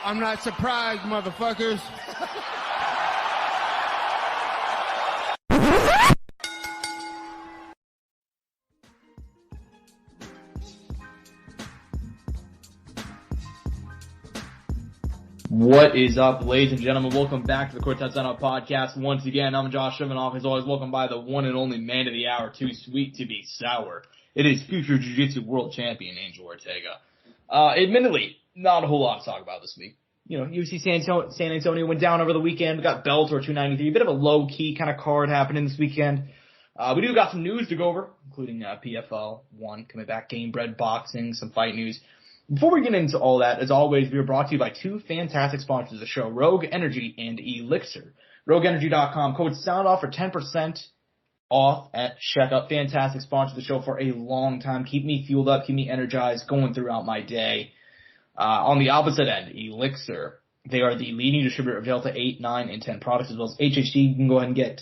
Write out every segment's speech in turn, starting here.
I'm not surprised, motherfuckers. What is up, ladies and gentlemen? Welcome back to the Courtside Soundoff podcast. Once again, I'm Josh Evanoff. As always, welcome by the one and only man of the hour, too sweet to be sour. It is future Jiu-Jitsu world champion, Angel Ortega. Admittedly, not a whole lot to talk about this week. You know, UFC San Antonio went down over the weekend. We got Bellator 293. A bit of a low-key kind of card happening this weekend. We do got some news to go over, including PFL 1 coming back, Gamebred Boxing, some fight news. Before we get into all that, as always, we are brought to you by two fantastic sponsors of the show, Rogue Energy and ELYXR. RogueEnergy.com, code SOUNDOFF for 10% off at checkout. Fantastic sponsor of the show for a long time. Keep me fueled up, keep me energized going throughout my day. On the opposite end, ELYXR. They are the leading distributor of Delta 8, 9, and 10 products, as well as HHD. You can go ahead and get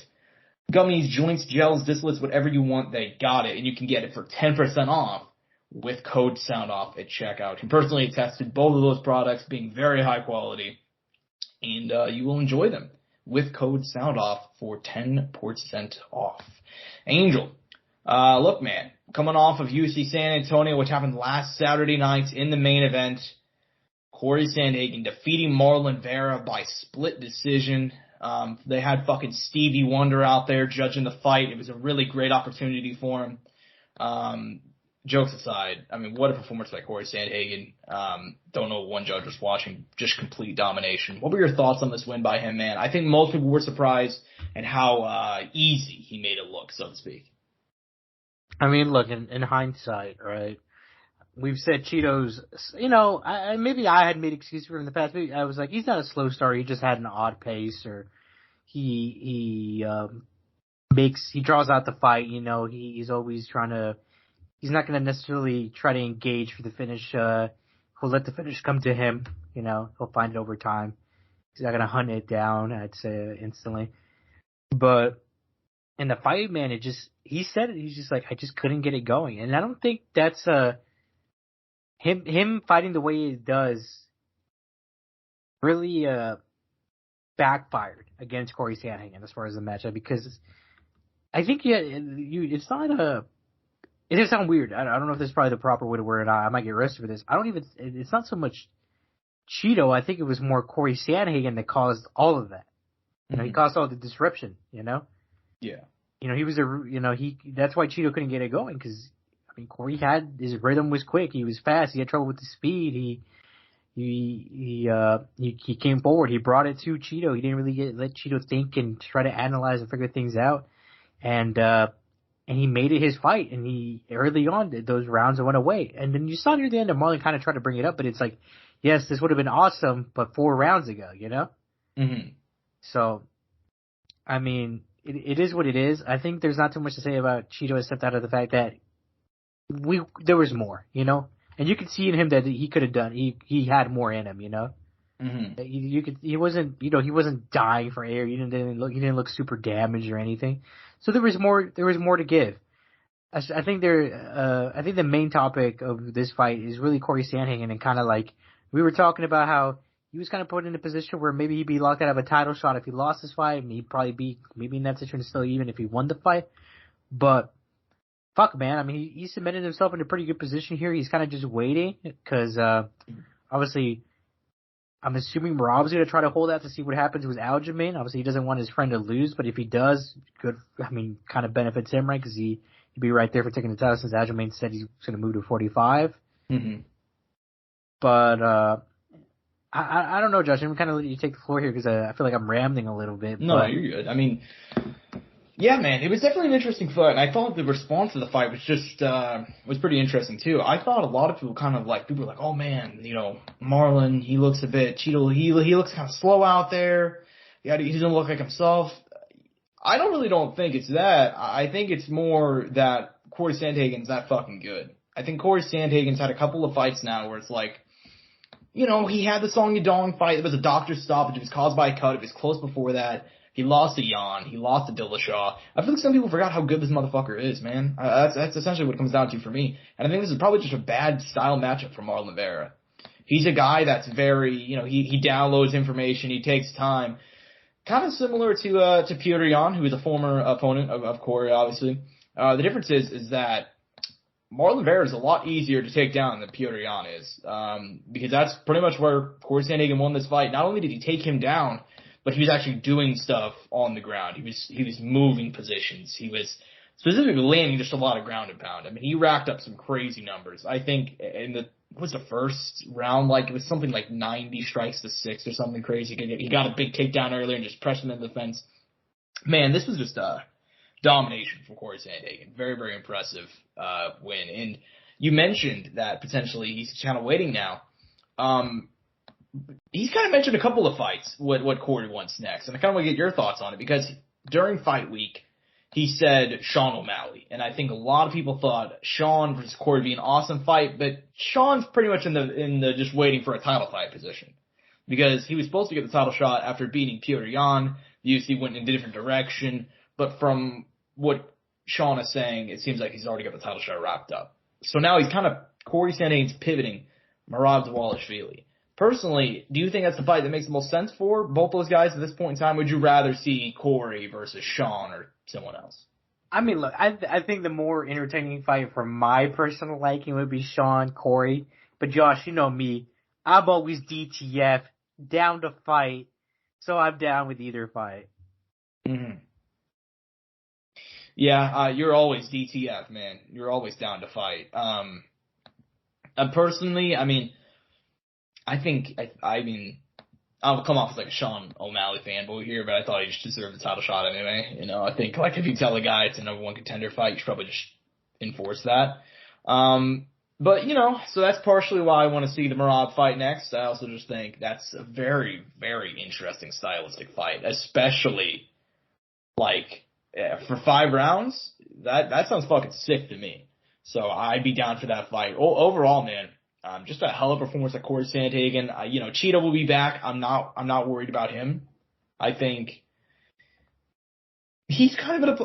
gummies, joints, gels, distillates, whatever you want, they got it. And you can get it for 10% off with code SOUNDOFF at checkout. You personally tested both of those products being very high quality, and you will enjoy them with code SOUNDOFF for 10% off. Angel, look, man, coming off of UFC San Antonio, which happened last Saturday night in the main event, Corey Sandhagen defeating Marlon Vera by split decision. They had fucking Stevie Wonder out there judging the fight. It was a really great opportunity for him. Jokes aside, I mean, what a performance by Corey Sandhagen. Don't know what one judge was watching. Just complete domination. What were your thoughts on this win by him, man? I think most people were surprised at how easy he made it look, so to speak. I mean, look, in hindsight, right, we've said Cheeto's, you know, maybe I had made excuses for him in the past. Maybe I was like, he's not a slow starter. He just had an odd pace, or he draws out the fight, you know, he's always trying to, he's not going to necessarily try to engage for the finish. He'll let the finish come to him. You know, he'll find it over time. He's not going to hunt it down, I'd say, instantly. But in the fight, man, he said it. He's just like, I just couldn't get it going. And I don't think that's him fighting the way he does really backfired against Corey Sandhagen as far as the matchup, because I think it's not a. It does sound weird. I don't know if this is probably the proper way to word it. I might get arrested for this. It's not so much Cheeto. I think it was more Corey Sandhagen that caused all of that. You know, he caused all the disruption, you know? Yeah. You know, that's why Cheeto couldn't get it going, because, I mean, Corey his rhythm was quick. He was fast. He had trouble with the speed. He came forward. He brought it to Cheeto. He didn't really let Cheeto think and try to analyze and figure things out. And he made it his fight, and he early on did those rounds and went away. And then you saw near the end of Marlon kind of tried to bring it up, but it's like, yes, this would have been awesome, but 4 rounds ago, you know? Mm-hmm. So, I mean, it is what it is. I think there's not too much to say about Cheeto except out of the fact that there was more, you know? And you could see in him that he could have done, he had more in him, you know? Mm-hmm. He wasn't dying for air. He didn't look super damaged or anything. So there was more to give. I think the main topic of this fight is really Corey Sandhagen, and kind of like we were talking about how he was kind of put in a position where maybe he'd be locked out of a title shot if he lost this fight, and he'd probably be maybe in that situation still even if he won the fight. But fuck, man, I mean, he cemented himself in a pretty good position here. He's kind of just waiting because obviously, I'm assuming Rob's going to try to hold out to see what happens with Aljamain. Obviously, he doesn't want his friend to lose, but if he does, good. I mean, kind of benefits him, right? Because he'd be right there for taking the title since Aljamain said he's going to move to 45. Mm-hmm. But I don't know, Josh. I'm kind of letting you take the floor here because I feel like I'm rambling a little bit. No, you're good. I mean, yeah, man, it was definitely an interesting fight, and I thought the response to the fight was just was pretty interesting too. I thought a lot of people were like, oh man, you know, Marlon, he looks a bit Cheeto, he looks kind of slow out there. Yeah, he doesn't look like himself. I don't think it's that. I think it's more that Corey Sandhagen's that fucking good. I think Corey Sandhagen's had a couple of fights now where it's like, you know, he had the Song Yadong fight. It was a doctor's stoppage. It was caused by a cut. It was close before that. He lost to Jan. He lost to Dillashaw. I feel like some people forgot how good this motherfucker is, man. That's essentially what it comes down to for me. And I think this is probably just a bad style matchup for Marlon Vera. he's a guy that's very, he downloads information, he takes time. Kind of similar to Pettis, who is a former opponent of Corey, obviously. The difference is that Marlon Vera is a lot easier to take down than Pettis is, because that's pretty much where Corey Sandhagen won this fight. Not only did he take him down, but he was actually doing stuff on the ground. He was moving positions. He was specifically landing just a lot of ground and pound. I mean, he racked up some crazy numbers. I think in the first round, like it was something like 90 strikes to 6 or something crazy. He got a big takedown earlier and just pressed him in the fence. Man, this was just domination from Corey Sandhagen. Very, very impressive win. And you mentioned that potentially he's kind of waiting now. He's kind of mentioned a couple of fights, what Corey wants next. And I kind of want to get your thoughts on it because during fight week, he said Sean O'Malley. And I think a lot of people thought Sean versus Corey would be an awesome fight, but Sean's pretty much in the just waiting for a title fight position. Because he was supposed to get the title shot after beating Pettis. The UFC went in a different direction. But from what Sean is saying, it seems like he's already got the title shot wrapped up. So now he's kind of, Corey Sandhagen's pivoting Merab Dvalishvili. Personally, do you think that's the fight that makes the most sense for both those guys at this point in time? Would you rather see Corey versus Sean or someone else? I mean, look, I think the more entertaining fight for my personal liking would be Sean, Corey. But Josh, you know me, I'm always DTF, down to fight, so I'm down with either fight. Mm-hmm. Yeah, you're always DTF, man. You're always down to fight. Personally, I mean, I'll come off as like a Sean O'Malley fanboy here, but I thought he just deserved the title shot anyway. I think like if you tell a guy it's a number one contender fight, you should probably just enforce that. But so that's partially why I want to see the Merab fight next. I also just think that's a very, very interesting stylistic fight, especially like for 5 rounds. That sounds fucking sick to me. So I'd be down for that fight. Overall, man. Just a hell of a performance at Corey Sandhagen. Cheeto will be back. I'm not worried about him. I think he's kind of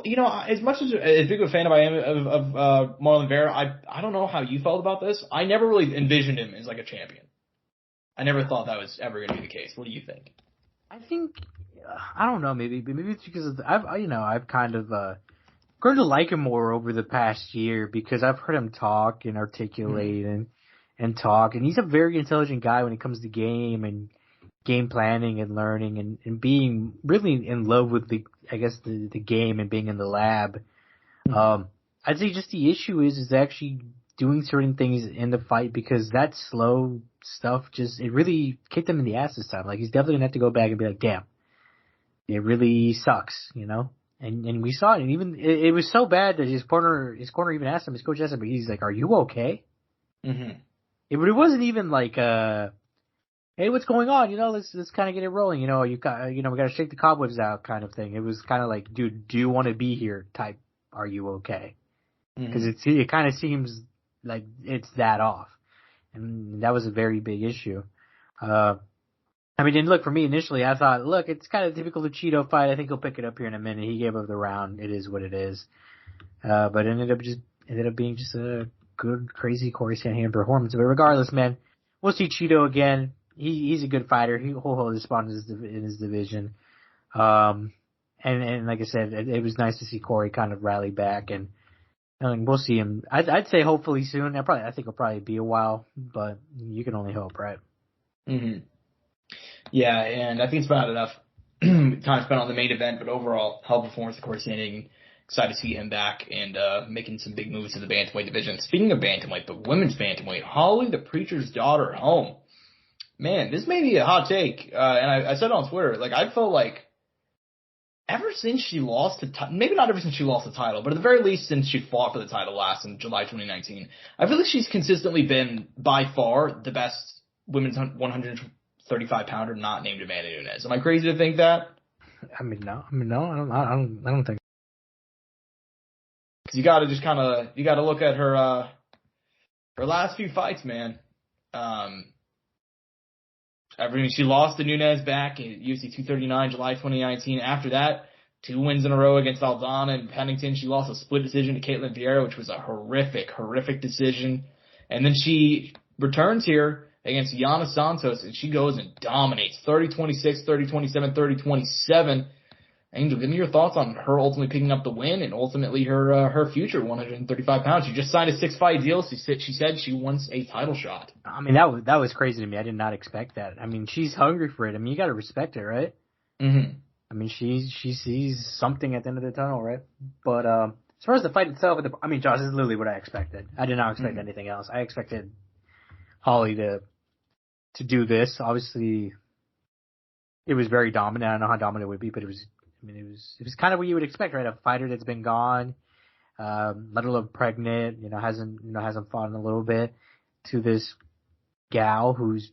as much as big of a fan I am of Marlon Vera, I don't know how you felt about this. I never really envisioned him as like a champion. I never thought that was ever going to be the case. What do you think? I think, I don't know, maybe it's because I've kind of grown to like him more over the past year because I've heard him talk and articulate and talk, and he's a very intelligent guy when it comes to game and game planning and learning and being really in love with the game and being in the lab. I'd say just the issue is actually doing certain things in the fight because that slow stuff it really kicked him in the ass this time. Like he's definitely gonna have to go back and be like, damn, it really sucks, And we saw it, and even it was so bad that his corner even asked him, his coach asked him, but he's like, "Are you okay?" Mm-hmm. It wasn't even like, "Hey, what's going on? Let's kind of get it rolling. we got to shake the cobwebs out," kind of thing. It was kind of like, "Dude, do you want to be here?" type. Are you okay? Because it kind of seems like it's that off, and that was a very big issue. And look, for me initially, I thought, look, it's kind of typical of Cheeto fight. I think he'll pick it up here in a minute. He gave up the round. It is what it is. But it ended up being just a good, crazy Corey Sandhagen performance. But regardless, man, we'll see Cheeto again. He's a good fighter. He'll hold his spot in his division. And like I said, it was nice to see Corey kind of rally back, and we'll see him. I'd say hopefully soon. I think it'll probably be a while, but you can only hope, right? Mm-hmm. Yeah, and I think it's about enough time spent on the main event, but overall, hell of a performance of Corey Sandhagen. Excited to see him back and making some big moves in the bantamweight division. Speaking of bantamweight, the women's bantamweight, Holly the Preacher's Daughter home. Man, this may be a hot take, and I said it on Twitter. Like, I felt like ever since she lost maybe not ever since she lost the title, but at the very least since she fought for the title last in July 2019, I feel like she's consistently been by far the best women's 135-pounder not named Amanda Nunes. Am I crazy to think that? No, I don't think. Because you gotta look at her last few fights, man. She lost to Nunes back in UFC 239, July 2019. After that, 2 wins in a row against Aldana and Pennington. She lost a split decision to Caitlin Vieira, which was a horrific decision. And then she returns here against Yana Santos, and she goes and dominates 30-26, 30-27, 30-27. Angel, give me your thoughts on her ultimately picking up the win and ultimately her future 135 pounds. She just signed a 6-fight deal. She said she wants a title shot. I mean, that was crazy to me. I did not expect that. I mean, she's hungry for it. I mean, you got to respect it, right? Mm-hmm. I mean, she sees something at the end of the tunnel, right? But as far as the fight itself, I mean, Josh, this is literally what I expected. I did not expect anything else. I expected Holly to do this. Obviously, it was very dominant. I don't know how dominant it would be, but it was kind of what you would expect, right? A fighter that's been gone, let alone pregnant, hasn't fought in a little bit, to this gal who's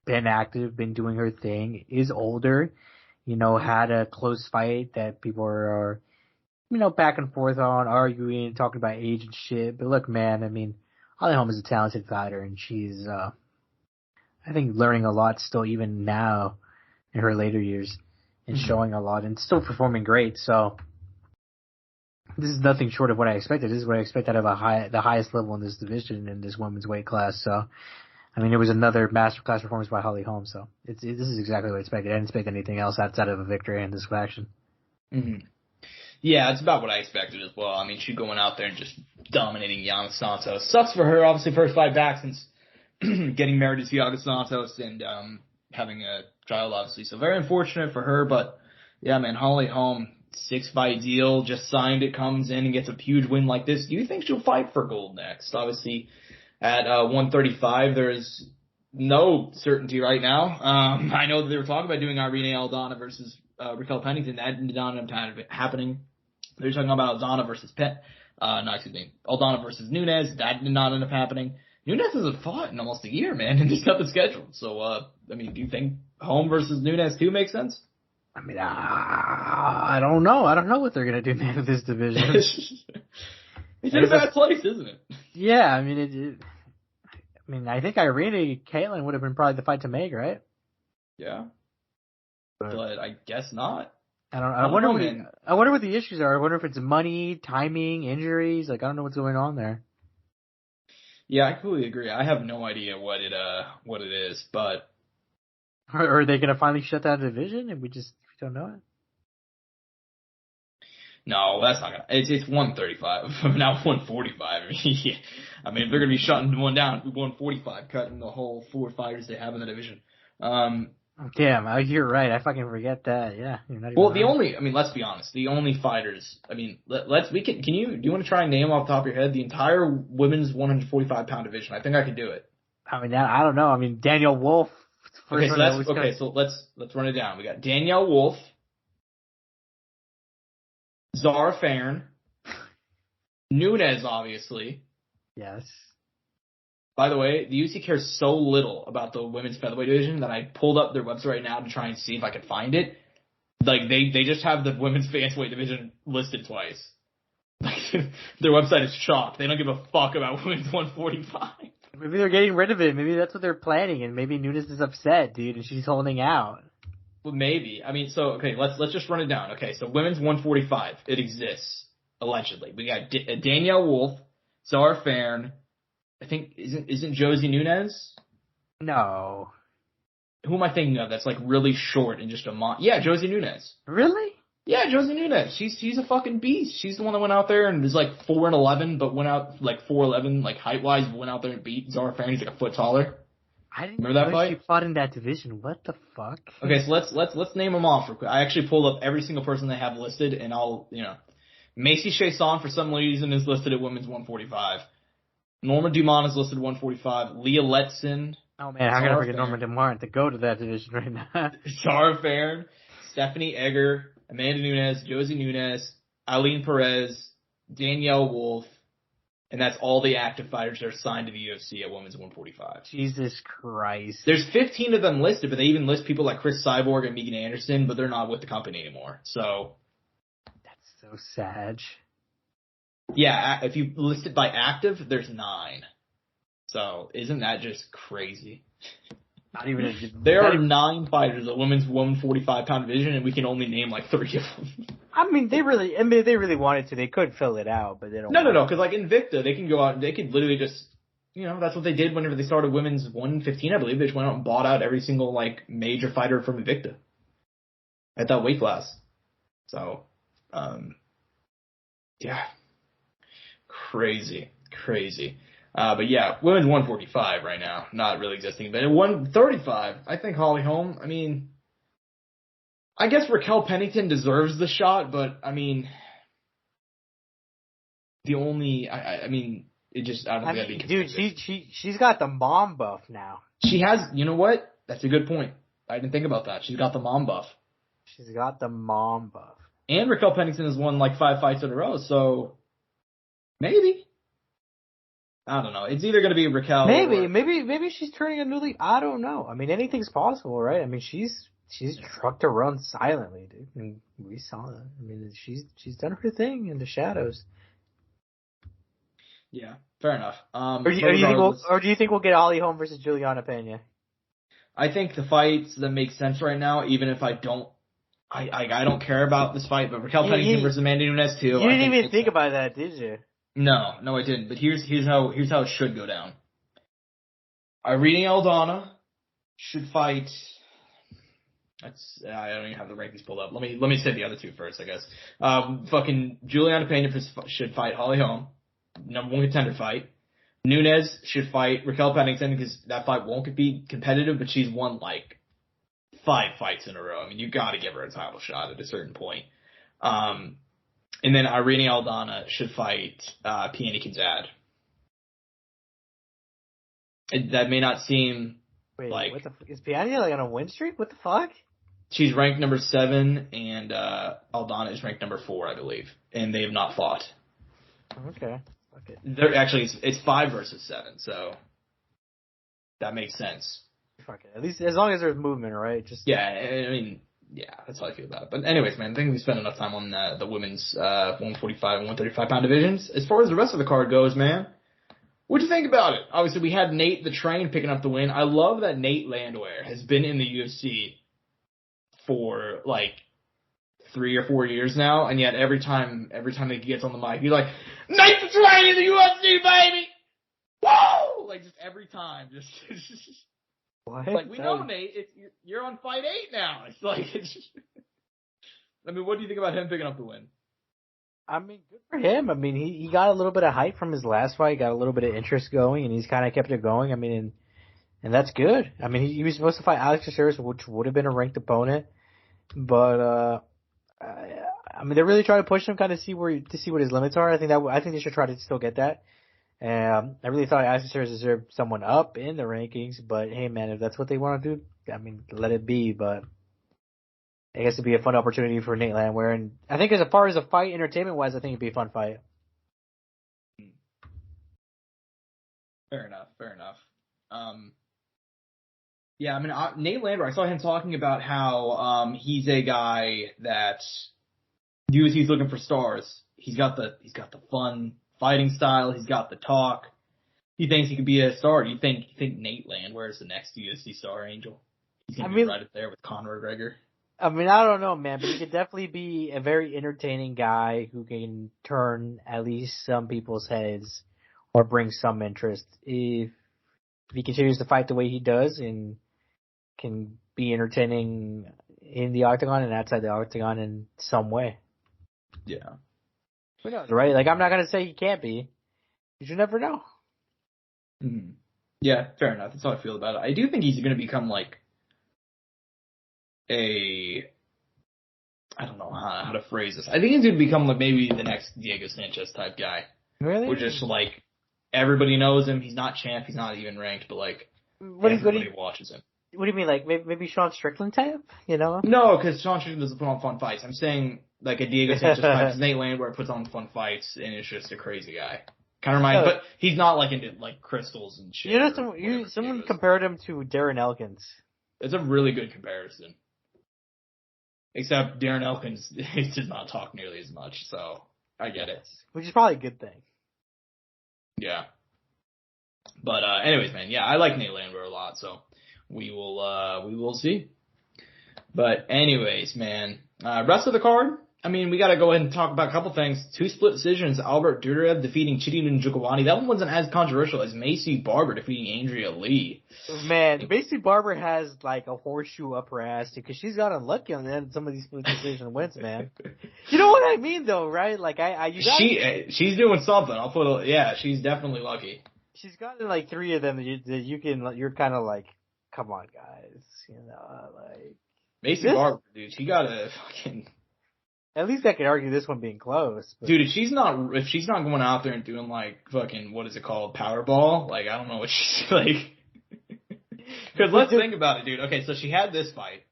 been active, been doing her thing, is older, had a close fight that people are back and forth on, arguing, talking about age and shit. But look, man, I mean, Holly Holm is a talented fighter, and she's, I think, learning a lot still, even now in her later years, and showing a lot and still performing great. So this is nothing short of what I expected. This is what I expect out of the highest level in this division in this women's weight class. So, I mean, it was another masterclass performance by Holly Holm. So this is exactly what I expected. I didn't expect anything else outside of a victory in this faction. Mm-hmm. Yeah, it's about what I expected as well. I mean, she going out there and just dominating Yana Santos. Sucks for her, obviously, first fight back since getting married to Thiago Santos and having a child, obviously. So very unfortunate for her, but yeah, man, Holly Holm, 6-fight deal, just signed it, comes in and gets a huge win like this. Do you think she'll fight for gold next? Obviously, at 135, there's no certainty right now. I know that they were talking about doing Irene Aldana versus Raquel Pennington. That did not end up happening. They're talking about Aldana versus Aldana versus Nunes. That did not end up happening. Nunes hasn't fought in almost a year, man, and just got the schedule. So, I mean, do you think Holm versus Nunes too makes sense? I mean, I don't know. I don't know what they're going to do, man, with this division. It's in a bad place, isn't it? Yeah, I mean, I think Irene Caitlin would have been probably the fight to make, right? Yeah. But I guess not. I wonder what the issues are. I wonder if it's money, timing, injuries. Like, I don't know what's going on there. Yeah, I completely agree. I have no idea what it is, but are they going to finally shut down the division and we don't know it? No, that's not gonna. It's 135 now 145. I mean, if they're gonna be shutting one down, 145, cutting the whole 4 fighters they have in the division. Damn, you're right. I fucking forget that. Yeah. You're not even let's be honest. The only fighters. I mean, do you want to try and name off the top of your head the entire women's 145 pound division? I think I could do it. I mean, I don't know. I mean, Danielle Wolf. So let's run it down. We got Danielle Wolf, Zara Farn, Nunes, obviously. Yes. By the way, the UFC cares so little about the women's featherweight division that I pulled up their website right now to try and see if I could find it. Like, they just have the women's bantamweight division listed twice. Like, their website is chalk. They don't give a fuck about women's 145. Maybe they're getting rid of it. Maybe that's what they're planning, and maybe Nunes is upset, dude, and she's holding out. Well, maybe. I mean, so, okay, let's just run it down. Okay, so women's 145, it exists, allegedly. We got Danielle Wolf, Zara Farn, I think, isn't Josie Nunes? No. Who am I thinking of that's, like, really short and just yeah, Josie Nunes. Really? Yeah, Josie Nunes. She's a fucking beast. She's the one that went out there and was, like, 4'11", but went out, like, 4'11", like, height-wise, went out there and beat Zara Farn. He's, like, a foot taller. I didn't remember that fight? She fought in that division. What the fuck? Okay, so let's name them off real quick. I actually pulled up every single person they have listed, and Macy Chiasson, for some reason, is listed at women's 145. Norma Dumont is listed 145. Leah Letson. Oh man, how can I forget Norma Dumont to go to that division right now? Zara Farn, Stephanie Egger, Amanda Nunes, Josie Nunes, Eileen Perez, Danielle Wolf, and that's all the active fighters that are signed to the UFC at women's 145. Jesus Christ. There's 15 of them listed, but they even list people like Chris Cyborg and Megan Anderson, but they're not with the company anymore. So that's so sad. Yeah, if you list it by active, there's 9. So isn't that just crazy? There are 9 fighters at women's 145 pound division, and we can only name like 3 of them. I mean, they really wanted to. They could fill it out, but they don't. No, because like Invicta, they can go out and they could literally just, that's what they did whenever they started women's 115, I believe. They just went out and bought out every single, like, major fighter from Invicta at that weight class. So, yeah. Crazy. But yeah, women's 145 right now, not really existing. But at 135, I think Holly Holm, I mean, I guess Raquel Pennington deserves the shot, but, I mean, the only, I mean, it just, I don't think that'd be competitive. Dude, she's got the mom buff now. She has, you know what? That's a good point. I didn't think about that. She's got the mom buff. She's got the mom buff. And Raquel Pennington has won like 5 fights in a row, so maybe. I don't know. It's either going to be Raquel Maybe she's turning a new leaf. I don't know. I mean, anything's possible, right? I mean, she's trucked around silently, dude. And we saw that. I mean, she's done her thing in the shadows. Yeah, fair enough. Or do you think we'll get Holly Holm versus Juliana Pena? I think the fights that make sense right now, even if I don't care about this fight, but Raquel Pennington versus Amanda Nunes too. You didn't even think about that, did you? No, I didn't. But here's how it should go down. Irene Aldana should fight. I don't even have the rankings pulled up. Let me say the other two first, I guess. Fucking Juliana Pena should fight Holly Holm, number 1 contender fight. Nunes should fight Raquel Pennington because that fight won't be competitive, but she's won like 5 fights in a row. I mean, you got to give her a title shot at a certain point. And then Irene Aldana should fight Peony Kazad. That may not seem like... What is Peony like on a win streak? What the fuck? She's ranked number 7, and Aldana is ranked number 4, I believe. And they have not fought. Okay. They're actually, it's 5 versus 7, so that makes sense. Fuck it. At least as long as there's movement, right? Yeah, I mean... Yeah, that's how I feel about it. But anyways, man, I think we spent enough time on the women's 145 and 135 pound divisions. As far as the rest of the card goes, man, what'd you think about it? Obviously, we had Nate the Train picking up the win. I love that Nate Landwehr has been in the UFC for like 3 or 4 years now, and yet every time he gets on the mic, he's like, Nate the Train in the UFC, baby! Whoa! Like just every time, just what? Like, we know, Nate, you're on fight 8 now. It's like, I mean, what do you think about him picking up the win? I mean, good for him. I mean, he got a little bit of hype from his last fight, got a little bit of interest going, and he's kind of kept it going. I mean, and that's good. I mean, he was supposed to fight Alex Caceres, which would have been a ranked opponent, but I mean, they're really trying to push him, kind of see what his limits are. I think they should try to still get that. I really thought Alex Caceres deserved someone up in the rankings, but hey, man, if that's what they want to do, I mean, let it be. But I guess it'd be a fun opportunity for Nate Landwehr, and I think as far as a fight, entertainment-wise, I think it'd be a fun fight. Fair enough. Yeah, I mean, Nate Landwehr, I saw him talking about how he's a guy that UFC's looking for stars. He's got the fun fighting style. He's got the talk. He thinks he could be a star. Do you think Nate Landwehr is the next UFC star, Angel? He's gonna be right up there with Conor McGregor. I mean, I don't know, man, but he could definitely be a very entertaining guy who can turn at least some people's heads or bring some interest if he continues to fight the way he does and can be entertaining in the octagon and outside the octagon in some way. Yeah. Who knows, right? Like, I'm not going to say he can't be. You should never know. Mm-hmm. Yeah, fair enough. That's how I feel about it. I do think he's going to become like I don't know how to phrase this. I think he's going to become like maybe the next Diego Sanchez type guy. Really? Where just like everybody knows him. He's not champ. He's not even ranked, but like everybody watches him. What do you mean? Like maybe Sean Strickland type? You know? No, because Sean Strickland doesn't put on fun fights. I'm saying like a Diego Sanchez fight. Because Nate Landwehr puts on fun fights, and it's just a crazy guy. Kind of reminds, but he's not like into like crystals and shit. You know, someone compared him to Darren Elkins. It's a really good comparison. Except Darren Elkins does not talk nearly as much, so I get it. Which is probably a good thing. Yeah. But anyways, man, yeah, I like Nate Landwehr a lot, so we will see. But anyways, man, rest of the card, I mean, we got to go ahead and talk about a couple things. 2 split decisions. Albert Duraev defeating Chidi Njokuani. That one wasn't as controversial as Macy Barber defeating Andrea Lee. Man, Macy Barber has like a horseshoe up her ass because she's got unlucky on the end of some of these split decision wins, man. You know what I mean, though, right? Like she's doing something. She's definitely lucky. She's gotten like 3 of them that you're kind of like, come on, guys, you know, like Macy Barber, dude, she got a fucking. At least I could argue this one being close. But. Dude, if she's not going out there and doing like fucking, what is it called, Powerball, like I don't know what she's like. Because let's think about it, dude. Okay, so she had this fight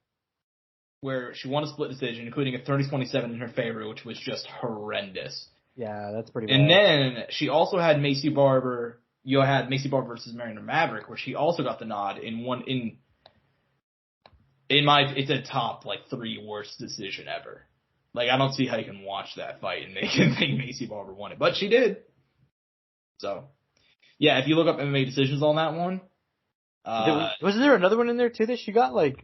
where she won a split decision, including a 30-27 in her favor, which was just horrendous. Yeah, that's pretty bad. And then she also had Macy Barber. You had Macy Barber versus Marina Maverick, where she also got the nod it's a top like 3 worst decision ever. Like, I don't see how you can watch that fight and think Macy Barber won it. But she did. So, yeah, if you look up MMA decisions on that one. Was there another one in there, too, that she got, like...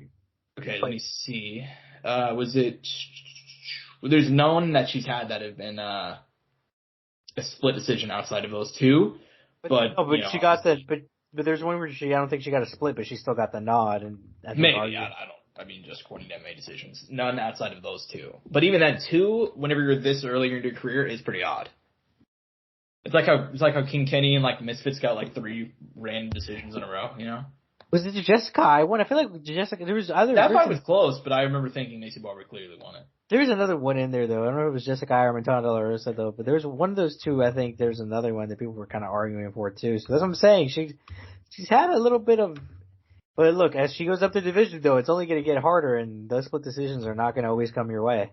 Okay, let me see. Was it... There's no one that she's had that have been a split decision outside of those 2. But she got the... But there's one where I don't think she got a split, but she still got the nod. And maybe, I mean, just according to MMA decisions. None outside of those 2. But even that 2, whenever you're this early in your career, is pretty odd. It's like how King Kenny and like Misfits got like 3 random decisions in a row, you know? Was it Jessica I won? I feel like Jessica, there was other... That fight was close, but I remember thinking Macy Barber clearly won it. There was another one in there, though. I don't know if it was Jessica I or Montana De La Rosa, though, but there was one of those 2, I think there's another one that people were kind of arguing for, too. So that's what I'm saying. She's had a little bit of... But look, as she goes up the division, though, it's only going to get harder, and those split decisions are not going to always come your way.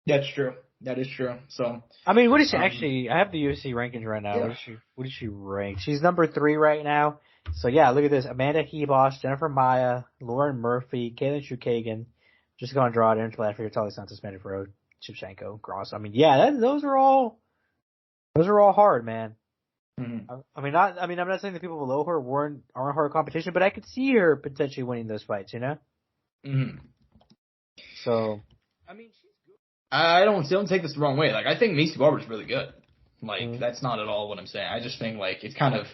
That's true. That is true. So, I mean, what is she actually? I have the UFC rankings right now. Yeah. What is she rank? She's number 3 right now. So yeah, look at this: Amanda Hebos, Jennifer Maya, Lauren Murphy, Kaylin Chukagan, Jessica Andrade, Angela Fiertelli's not suspended for Shevchenko, Gross. I mean, yeah, those are all hard, man. Mm-hmm. I'm not saying the people below her aren't hard competition, but I could see her potentially winning those fights, you know? Mm-hmm. So, I mean, she's good. I don't take this the wrong way. Like, I think Macy Barber's really good. Like, that's not at all what I'm saying. I just think, like, it's kind of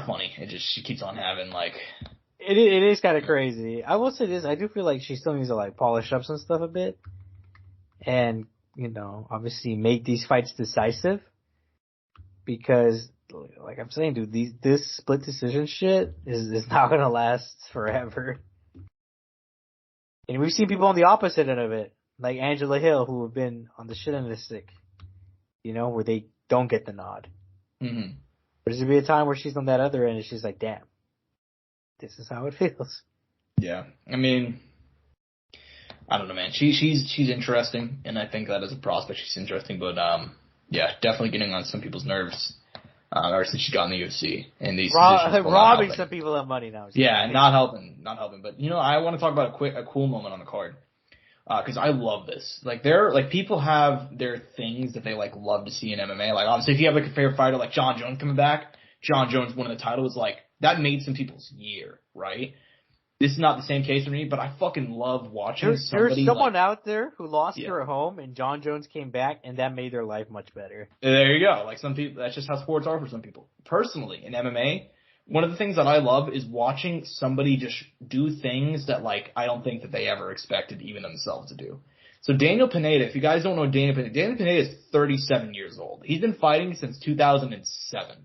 funny. She keeps on having, like... It is kind of crazy. I will say this, I do feel like she still needs to, like, polish up some stuff a bit. And, you know, obviously make these fights decisive. Because, like I'm saying, dude, this split decision shit is not gonna last forever. And we've seen people on the opposite end of it, like Angela Hill, who have been on the shit end of the stick, you know, where they don't get the nod. Mm-hmm. But there's gonna be a time where she's on that other end and she's like, damn, this is how it feels. Yeah, I mean, I don't know, man. She's interesting, and I think that as a prospect, she's interesting, but yeah, definitely getting on some people's nerves ever since she got in the UFC. And these robbing some people of money now. Yeah, not helping. But, you know, I want to talk about a cool moment on the card. Because I love this. Like, people have their things that they, like, love to see in MMA. Like, obviously, if you have, like, a favorite fighter like John Jones coming back, John Jones winning the title was, like, that made some people's year, right? This is not the same case for me, but I fucking love watching somebody. There's someone out there who lost her at home, and John Jones came back, and that made their life much better. There you go. Like, some people, that's just how sports are for some people. Personally, in MMA, one of the things that I love is watching somebody just do things that, like, I don't think that they ever expected even themselves to do. So Daniel Pineda, if you guys don't know Daniel Pineda is 37 years old. He's been fighting since 2007.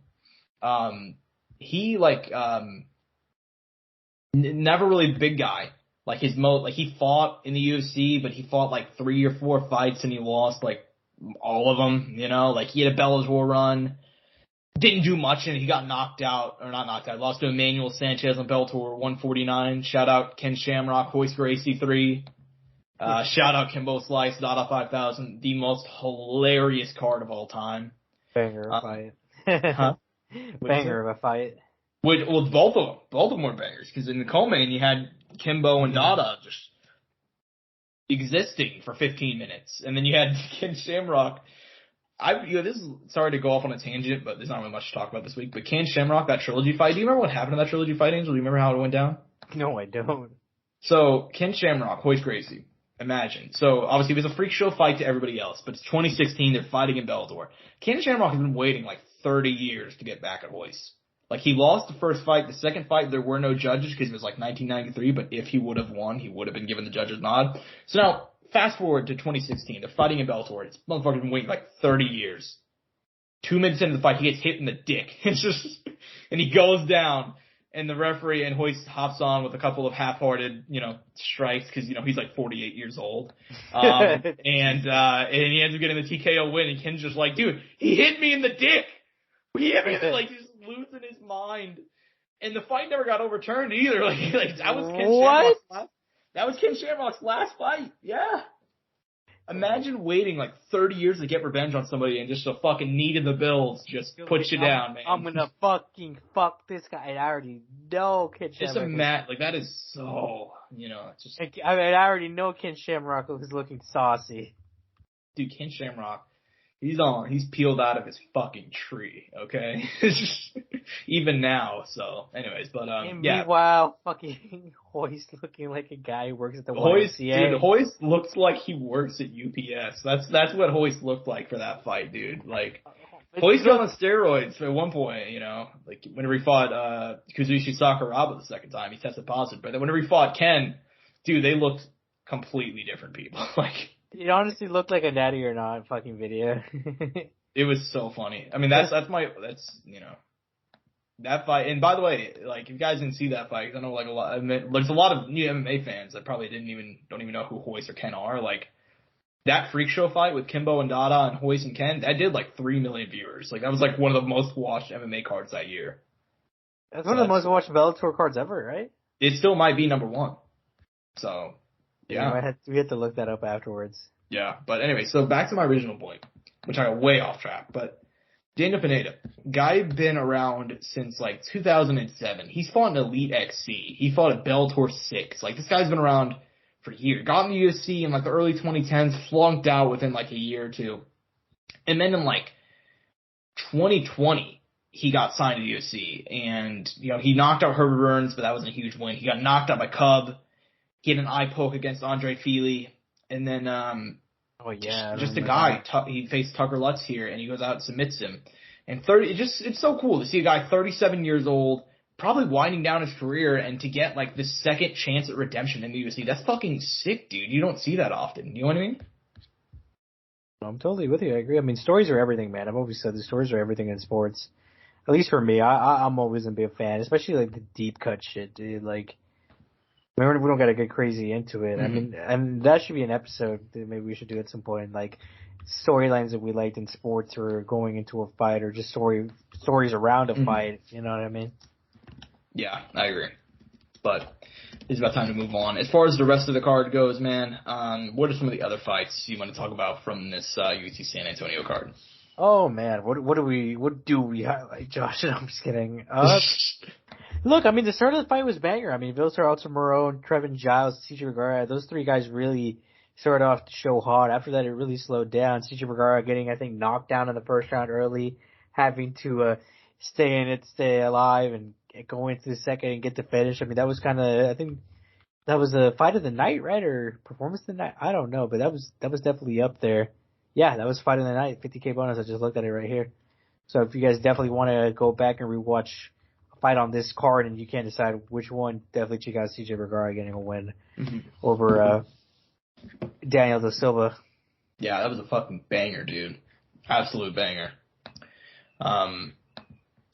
Never really big guy. Like he fought in the UFC, but he fought like 3 or 4 fights and he lost like all of them, you know, like he had a Bellator run, didn't do much and he got lost to Emmanuel Sanchez on Bellator 149. Shout out Ken Shamrock, Hoist for AC3. Shout out Kimbo Slice, Dada 5000, the most hilarious card of all time. Banger of a fight. Huh? Banger of a fight. Well, both of them were bangers, because in the co-main you had Kimbo and Dada just existing for 15 minutes, and then you had Ken Shamrock. Sorry to go off on a tangent, but there's not really much to talk about this week. But Ken Shamrock, that trilogy fight. Do you remember what happened in that trilogy fight, Angel? Do you remember how it went down? No, I don't. So Ken Shamrock, Hoist Gracie, Imagine. So, obviously, it was a freak show fight to everybody else, but it's 2016, they're fighting in Bellator. Ken Shamrock has been waiting like 30 years to get back at Royce. Like, he lost the first fight. The second fight, there were no judges because it was like 1993, but if he would have won, he would have been given the judge's nod. So now, fast forward to 2016, they're fighting in Bellator. This motherfucker's been waiting like 30 years. 2 minutes into the fight, he gets hit in the dick. It's just, and he goes down. And the referee and Royce hops on with a couple of half-hearted, strikes because, he's like 48 years old. And he ends up getting the TKO win. And Ken's just like, dude, he hit me in the dick. He hit me in the, like, he's losing his mind. And the fight never got overturned either. Like that was Ken Shamrock's that was Ken Shamrock's last fight. Yeah. Imagine waiting like 30 years to get revenge on somebody and just a fucking knee to the bills just puts you down, man. I'm gonna fucking fuck this guy. And I already know Ken Shamrock. Like that is so, just. I already know Ken Shamrock is looking saucy. Dude, Ken Shamrock, he's peeled out of his fucking tree, okay? Even now, so, anyways, but, yeah. Meanwhile, fucking Royce looking like a guy who works at the YMCA. Dude, Royce looks like he works at UPS. That's what Royce looked like for that fight, dude. Like, Royce got on steroids at one point, like, whenever he fought, Kazushi Sakuraba the second time, he tested positive, but then whenever he fought Ken, dude, they looked completely different people, like. It honestly looked like a Natty or Not fucking video. It was so funny. I mean, that's that fight. And by the way, like, if you guys didn't see that fight, 'cause I know there's a lot of new MMA fans that probably don't even know who Royce or Ken are. Like, that freak show fight with Kimbo and Dada and Royce and Ken, that did like 3 million viewers. Like, that was like one of the most watched MMA cards that year. That's one of the most watched Bellator cards ever, right? It still might be number one. So. Yeah. We had to look that up afterwards. Yeah, but anyway, so back to my original point, which I got way off track, but Daniel Pineda, guy been around since like 2007. He's fought in Elite XC. He fought at Bellator 6. Like, this guy's been around for years. Got in the UFC in like the early 2010s, flunked out within like a year or two. And then in like 2020, he got signed to the UFC. And, he knocked out Herbert Burns, but that wasn't a huge win. He got knocked out by Cub. He had an eye poke against Andre Feely, and then just a guy. He faced Tucker Lutz here, and he goes out and submits him. And it's so cool to see a guy 37 years old, probably winding down his career, and to get like the second chance at redemption in the UFC. That's fucking sick, dude. You don't see that often. You know what I mean? I'm totally with you. I agree. I mean, stories are everything, man. I've always said the stories are everything in sports. At least for me, I'm always a big fan, especially like the deep cut shit, dude. Like. We don't gotta get crazy into it. Mm-hmm. I mean, and that should be an episode that maybe we should do at some point, like storylines that we liked in sports or going into a fight or just stories around a fight. You know what I mean? Yeah, I agree. But it's about time to move on. As far as the rest of the card goes, man, what are some of the other fights you want to talk about from this UFC San Antonio card? Oh man, what do we highlight, Josh? I'm just kidding. Look, I mean, the start of the fight was banger. I mean, Vilser Altamiro, Trevin Giles, CJ Vergara, those three guys really started off the show hot. After that, it really slowed down. CJ Vergara getting, I think, knocked down in the first round early, having to stay alive, and go into the second and get the finish. I mean, that was kind of, I think, that was a fight of the night, right? Or performance of the night? I don't know, but that was definitely up there. Yeah, that was fight of the night, 50K bonus. I just looked at it right here. So if you guys definitely want to go back and rewatch fight on this card and you can't decide which one, definitely check out CJ Vergara getting a win over Daniel Da Silva. Yeah, that was a fucking banger, dude. Absolute banger. And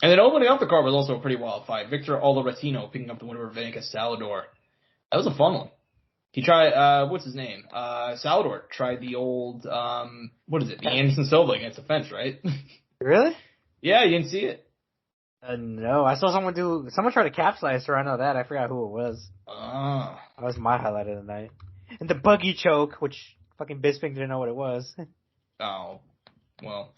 then opening up the card was also a pretty wild fight. Victor Olorotino picking up the win over Vanica Salador. That was a fun one. He tried, what's his name? Salador tried the old, the Anderson Silva against the fence, right? Really? Yeah, you didn't see it? No, I saw someone try to capsize her. I know that. I forgot who it was. Oh. That was my highlight of the night. And the buggy choke, which fucking Bisping didn't know what it was. Oh, well,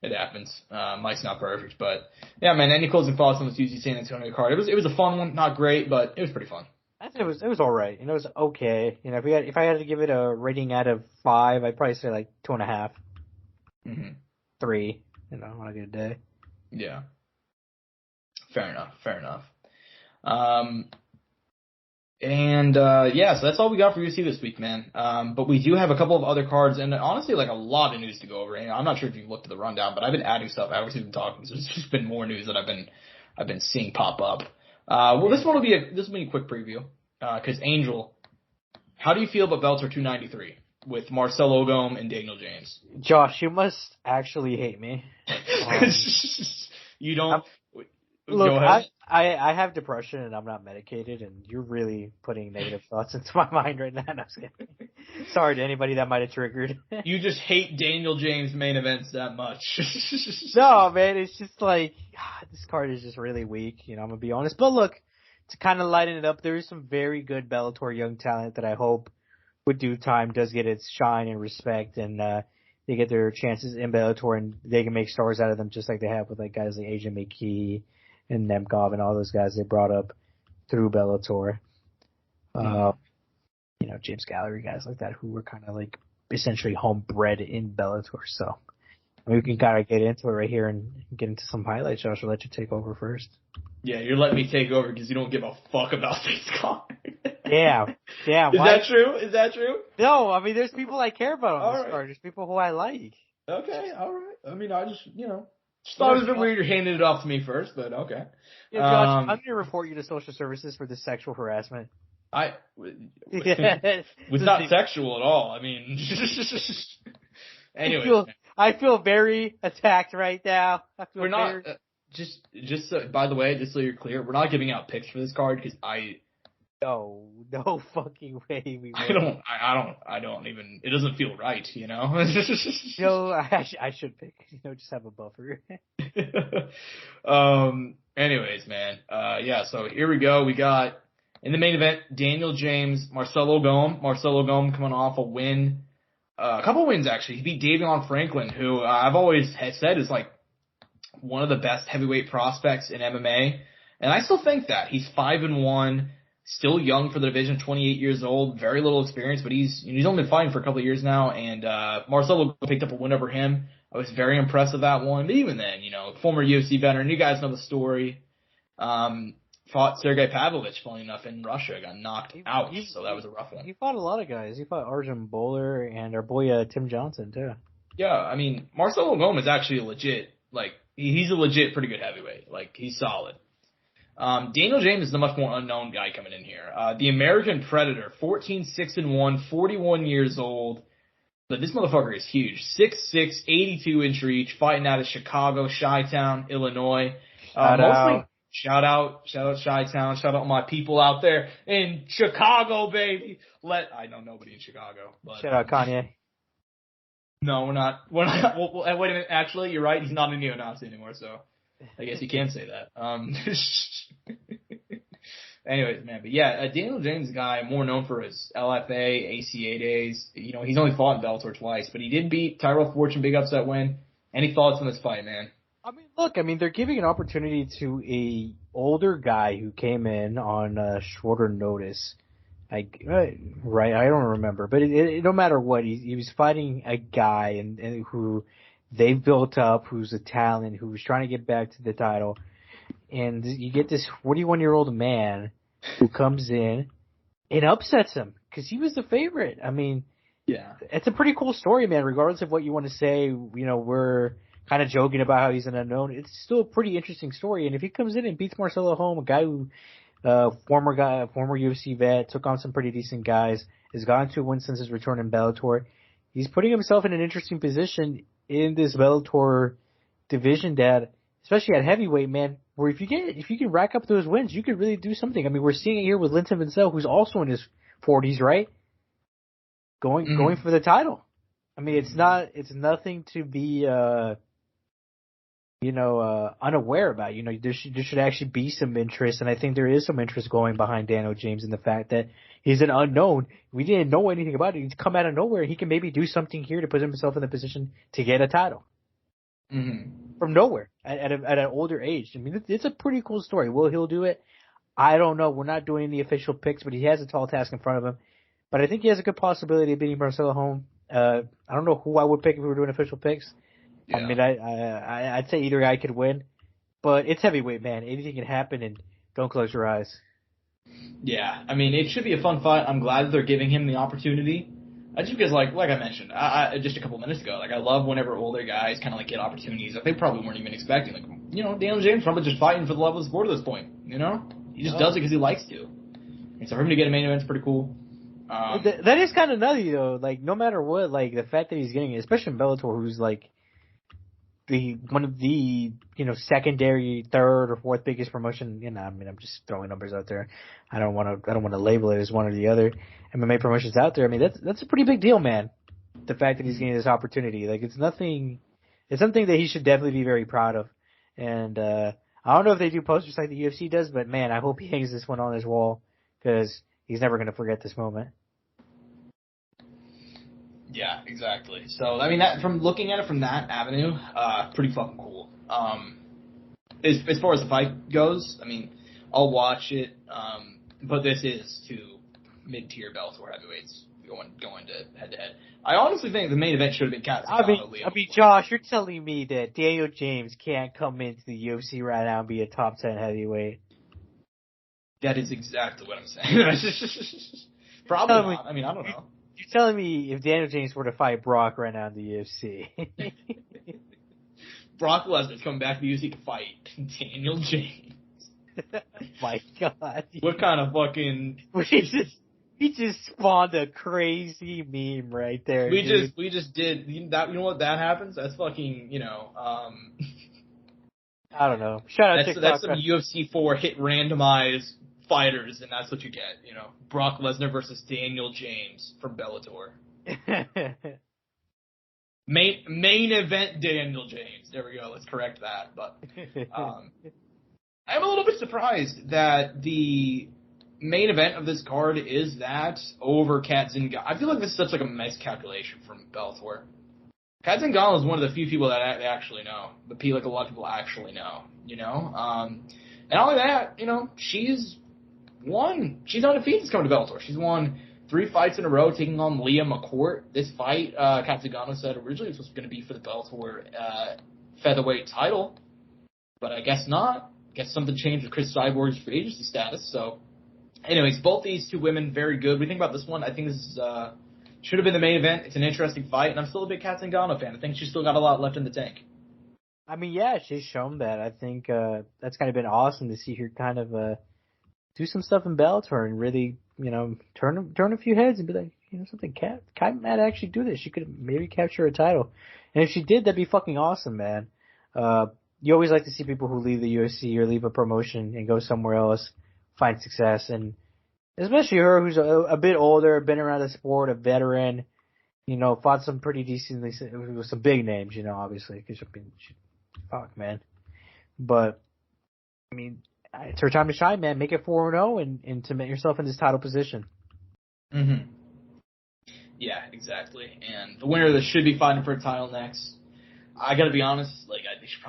it happens. Mike's not perfect, but yeah, man. Any closing thoughts on this UFC San Antonio card? It was a fun one, not great, but it was pretty fun. I think it was all right. It was okay. If I had to give it a rating out of 5, I'd probably say like 2.5, 3. On a good day. Yeah. Fair enough. And, so that's all we got for UFC this week, man. But we do have a couple of other cards and honestly, like a lot of news to go over. And I'm not sure if you've looked at the rundown, but I've been adding stuff as we've been talking. So there's just been more news that I've been seeing pop up. This will be a quick preview. Cause Angel, how do you feel about Bellator 293 with Marcelo Golm and Daniel James? Josh, you must actually hate me. You don't. Look, I have depression and I'm not medicated, and you're really putting negative thoughts into my mind right now. No, I'm just kidding. Sorry to anybody that might have triggered. You just hate Daniel James main events that much. No, man, it's just like, this card is just really weak, I'm going to be honest. But look, to kind of lighten it up, there is some very good Bellator young talent that I hope with due time does get its shine and respect, and they get their chances in Bellator, and they can make stars out of them just like they have with like guys like Asian McKee and Nemkov and all those guys they brought up through Bellator. James Gallery, guys like that who were kind of like essentially homebred in Bellator. So we can kind of get into it right here and get into some highlights. Josh, I'll let you take over first. Yeah, you're letting me take over because you don't give a fuck about this card. Yeah. Is that true? No, I mean, there's people I care about on this card. There's people who I like. Okay, all right. I mean, I just thought it was a bit weird you're handing it off to me first, but okay. Yeah, Josh, I'm going to report you to social services for this sexual harassment. It's not sexual at all. I mean, anyway. I feel very attacked right now. We're not, by the way, just so you're clear, we're not giving out picks for this card because No fucking way we will. I don't even, it doesn't feel right, I should pick, just have a buffer. Anyways, man, so here we go. We got, in the main event, Daniel James, Marcelo Golm. Marcelo Golm coming off a win, a couple wins actually. He beat Davion Franklin, who I've always said is like one of the best heavyweight prospects in MMA. And I still think that. He's 5-1. Still young for the division, 28 years old, very little experience, but he's only been fighting for a couple of years now, and Marcelo picked up a win over him. I was very impressed with that one, but even then, former UFC veteran, you guys know the story, fought Sergey Pavlovich, funny enough, in Russia, got knocked out, so that was a rough one. He fought a lot of guys. He fought Arjun Bowler and our boy Tim Johnson, too. Yeah, I mean, Marcelo Golm is actually he's a legit pretty good heavyweight. He's solid. Daniel James is the much more unknown guy coming in here. The American Predator, 14-6-1, 41 years old. But this motherfucker is huge. 6'6", 82-inch reach, fighting out of Chicago, Chi-Town, Illinois. Shout out Chi-Town. Shout out my people out there in Chicago, baby. I know nobody in Chicago. But shout out Kanye. No, we're not. Well, wait a minute. Actually, you're right. He's not a neo-Nazi anymore, so I guess you can say that. Anyways, man, but yeah, Daniel James is a guy more known for his LFA, ACA days. He's only fought in Bellator twice, but he did beat Tyrell Fortune, big upset win. Any thoughts on this fight, man? They're giving an opportunity to a older guy who came in on shorter notice. Right, I don't remember, but it no matter what, he was fighting a guy and who they've built up, who's a talent, who's trying to get back to the title. And you get this 41-year-old man who comes in and upsets him because he was the favorite. I mean, yeah, it's a pretty cool story, man. Regardless of what you want to say, we're kind of joking about how he's an unknown. It's still a pretty interesting story. And if he comes in and beats Marcelo Golm, a guy who, former UFC vet, took on some pretty decent guys, has gotten to a win since his return in Bellator, he's putting himself in an interesting position in this Bellator division that, especially at heavyweight, man, where if you can rack up those wins, you could really do something. I mean, we're seeing it here with Linton Vincel, who's also in his 40s, right? Going for the title. I mean, it's nothing to be, unaware about. There should actually be some interest, and I think there is some interest going behind Daniel James in the fact that he's an unknown. We didn't know anything about it. He's come out of nowhere. He can maybe do something here to put himself in the position to get a title. Mm-hmm. From nowhere at an older age. I mean, it's a pretty cool story. Will he do it? I don't know. We're not doing the official picks, but he has a tall task in front of him. But I think he has a good possibility of beating Marcelo Golm. I don't know who I would pick if we were doing official picks. Yeah. I mean, I'd say either guy could win, but it's heavyweight, man. Anything can happen, and don't close your eyes. Yeah, I mean, it should be a fun fight. I'm glad that they're giving him the opportunity. Just because, like I mentioned, I just a couple minutes ago, like, I love whenever older guys kind of, like, get opportunities that they probably weren't even expecting. Like, you know, Daniel James probably just fighting for the love of the sport at this point, you know? He just does it because he likes to. And so for him to get a main event's pretty cool. That is kind of nutty, though. Like, no matter what, like, the fact that he's getting it, especially in Bellator, who's, like, one of the, you know, secondary, third or fourth biggest promotion. You know, I mean, I'm just throwing numbers out there. I don't want to label it as one or the other MMA promotions out there. I mean, that's a pretty big deal, man. The fact that he's getting this opportunity, like, it's something that he should definitely be very proud of. And I don't know if they do posters like the UFC does, but man, I hope he hangs this one on his wall because he's never going to forget this moment. Yeah, exactly. So, I mean, that from looking at it from that avenue, pretty fucking cool. As far as the fight goes, I mean, I'll watch it, but this is two mid-tier Bellator heavyweights going to head-to-head. I honestly think the main event should have been Kat Zingano. I mean, Josh, you're telling me that Daniel James can't come into the UFC right now and be a top 10 heavyweight? That is exactly what I'm saying. Probably not. I mean, I don't know. You're telling me if Daniel James were to fight Brock right now in the UFC. Brock Lesnar's coming back to the UFC to fight Daniel James. My God. What kind of fucking... He just spawned a crazy meme right there. We just did that. You know what that happens? That's fucking, you know, I don't know. Shout out TikTok. That's some UFC 4 hit randomized fighters, and that's what you get. You know, Brock Lesnar versus Daniel James from Bellator. main event Daniel James. There we go. Let's correct that. But I'm a little bit surprised that the main event of this card is that over Kat Zingano. I feel like this is such like a miscalculation from Bellator. Kat Zingano is one of the few people that I actually know. Like a lot of people actually know, you know? And not only that, you know, she's undefeated since coming to Bellator. She's won 3 fights in a row, taking on Leah McCourt. This fight, Kat Zingano said originally was going to be for the Bellator featherweight title, but I guess not. I guess something changed with Chris Cyborg's free agency status, so... Anyways, both these two women, very good. What do you think about this one? I think this is, should have been the main event. It's an interesting fight, and I'm still a big Kat Zingano fan. I think she's still got a lot left in the tank. I mean, yeah, she's shown that. I think that's kind of been awesome to see her kind of do some stuff in Bellator and really, you know, turn a few heads and be like, you know, something, Kat might actually do this. She could maybe capture a title. And if she did, that'd be fucking awesome, man. You always like to see people who leave the UFC or leave a promotion and go somewhere else, find success, and especially her, who's a bit older, been around the sport, a veteran, you know, fought some pretty decently with some big names, you know, obviously, because fuck, man. But I mean, it's her time to shine, man. Make it 4-0 and cement yourself in this title position. Mm-hmm. Yeah, exactly. And the winner that should be fighting for a title next, I gotta be honest, like, they should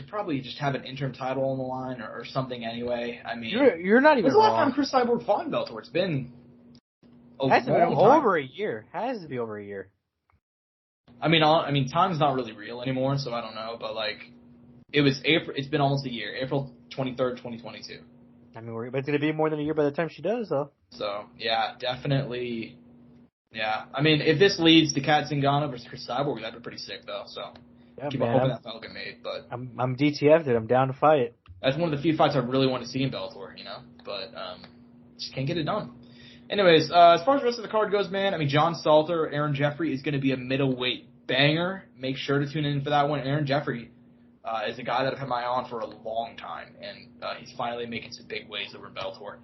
probably just have an interim title on the line or something anyway. I mean, you're not even wrong. When's the last time Chris Cyborg fought in Bellator? It's been over a year. Has to be over a year. I mean, time's not really real anymore, so I don't know. But like, it's been almost a year. April 23rd, 2022. I mean, but it's gonna be more than a year by the time she does, though. So yeah, definitely. Yeah, I mean, if this leads to Kat Zingano versus Chris Cyborg, that'd be pretty sick, though. So. Yeah, keep man, hoping that fight will get made, but I'm DTF'd it. I'm down to fight. That's one of the few fights I really want to see in Bellator, you know, but just can't get it done. Anyways, as far as the rest of the card goes, man, I mean, John Salter, Aaron Jeffrey is going to be a middleweight banger. Make sure to tune in for that one. Aaron Jeffrey is a guy that I've had my eye on for a long time, and he's finally making some big waves over in Bellator.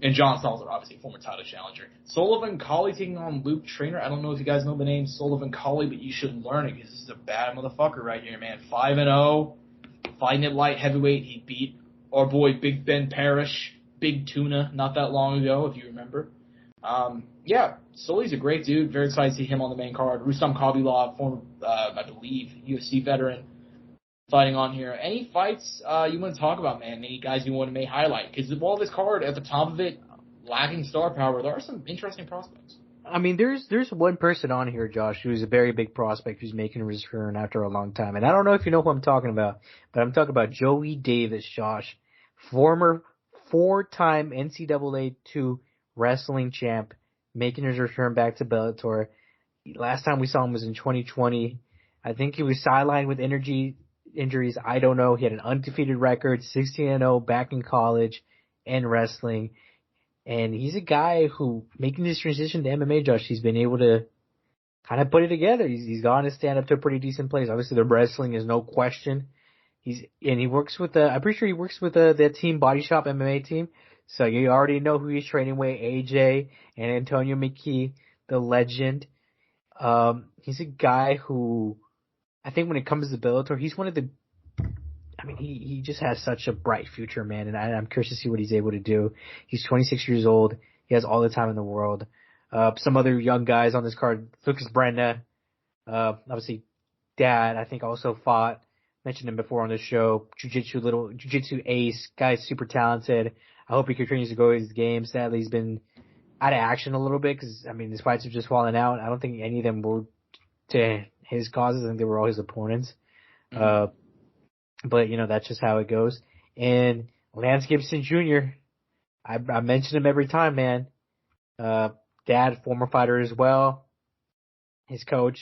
And John Salter, obviously, former title challenger. Sullivan Colley taking on Luke Trainer. I don't know if you guys know the name Sullivan Colley, but you should learn it because this is a bad motherfucker right here, man. 5-0, fighting at light heavyweight. He beat our boy Big Ben Parrish, Big Tuna, not that long ago, if you remember. Yeah, Sully's a great dude. Very excited to see him on the main card. Rustam Khabilov, former, I believe, UFC veteran, fighting on here. Any fights you want to talk about, man? Any guys you want to may highlight? Because of all this card, at the top of it, lacking star power, there are some interesting prospects. I mean, there's one person on here, Josh, who's a very big prospect who's making a return after a long time. And I don't know if you know who I'm talking about, but I'm talking about Joey Davis, Josh. Former 4-time NCAA 2 wrestling champ, making his return back to Bellator. Last time we saw him was in 2020. I think he was sidelined with injuries. I don't know. He had an undefeated record, 16-0 back in college and wrestling. And he's a guy who, making this transition to MMA, Josh, he's been able to kind of put it together. He's gone to stand up to a pretty decent place. Obviously, the wrestling is no question. He works with I'm pretty sure he works with the Team Body Shop MMA team. So you already know who he's training with, AJ and Antonio McKee, the legend. He's a guy who, I think when it comes to Bellator, he's one of the, he just has such a bright future, man, and I'm curious to see what he's able to do. He's 26 years old. He has all the time in the world. Some other young guys on this card, Lucas Brenda, obviously dad, I think also fought. Mentioned him before on the show. Jiu-jitsu ace, guy's super talented. I hope he continues to grow his game. Sadly, he's been out of action a little bit because, his fights have just fallen out. I don't think any of them were to his causes. I think they were all his opponents. Mm-hmm. But, that's just how it goes. And Lance Gibson Jr., I mention him every time, man. Dad, former fighter as well. His coach,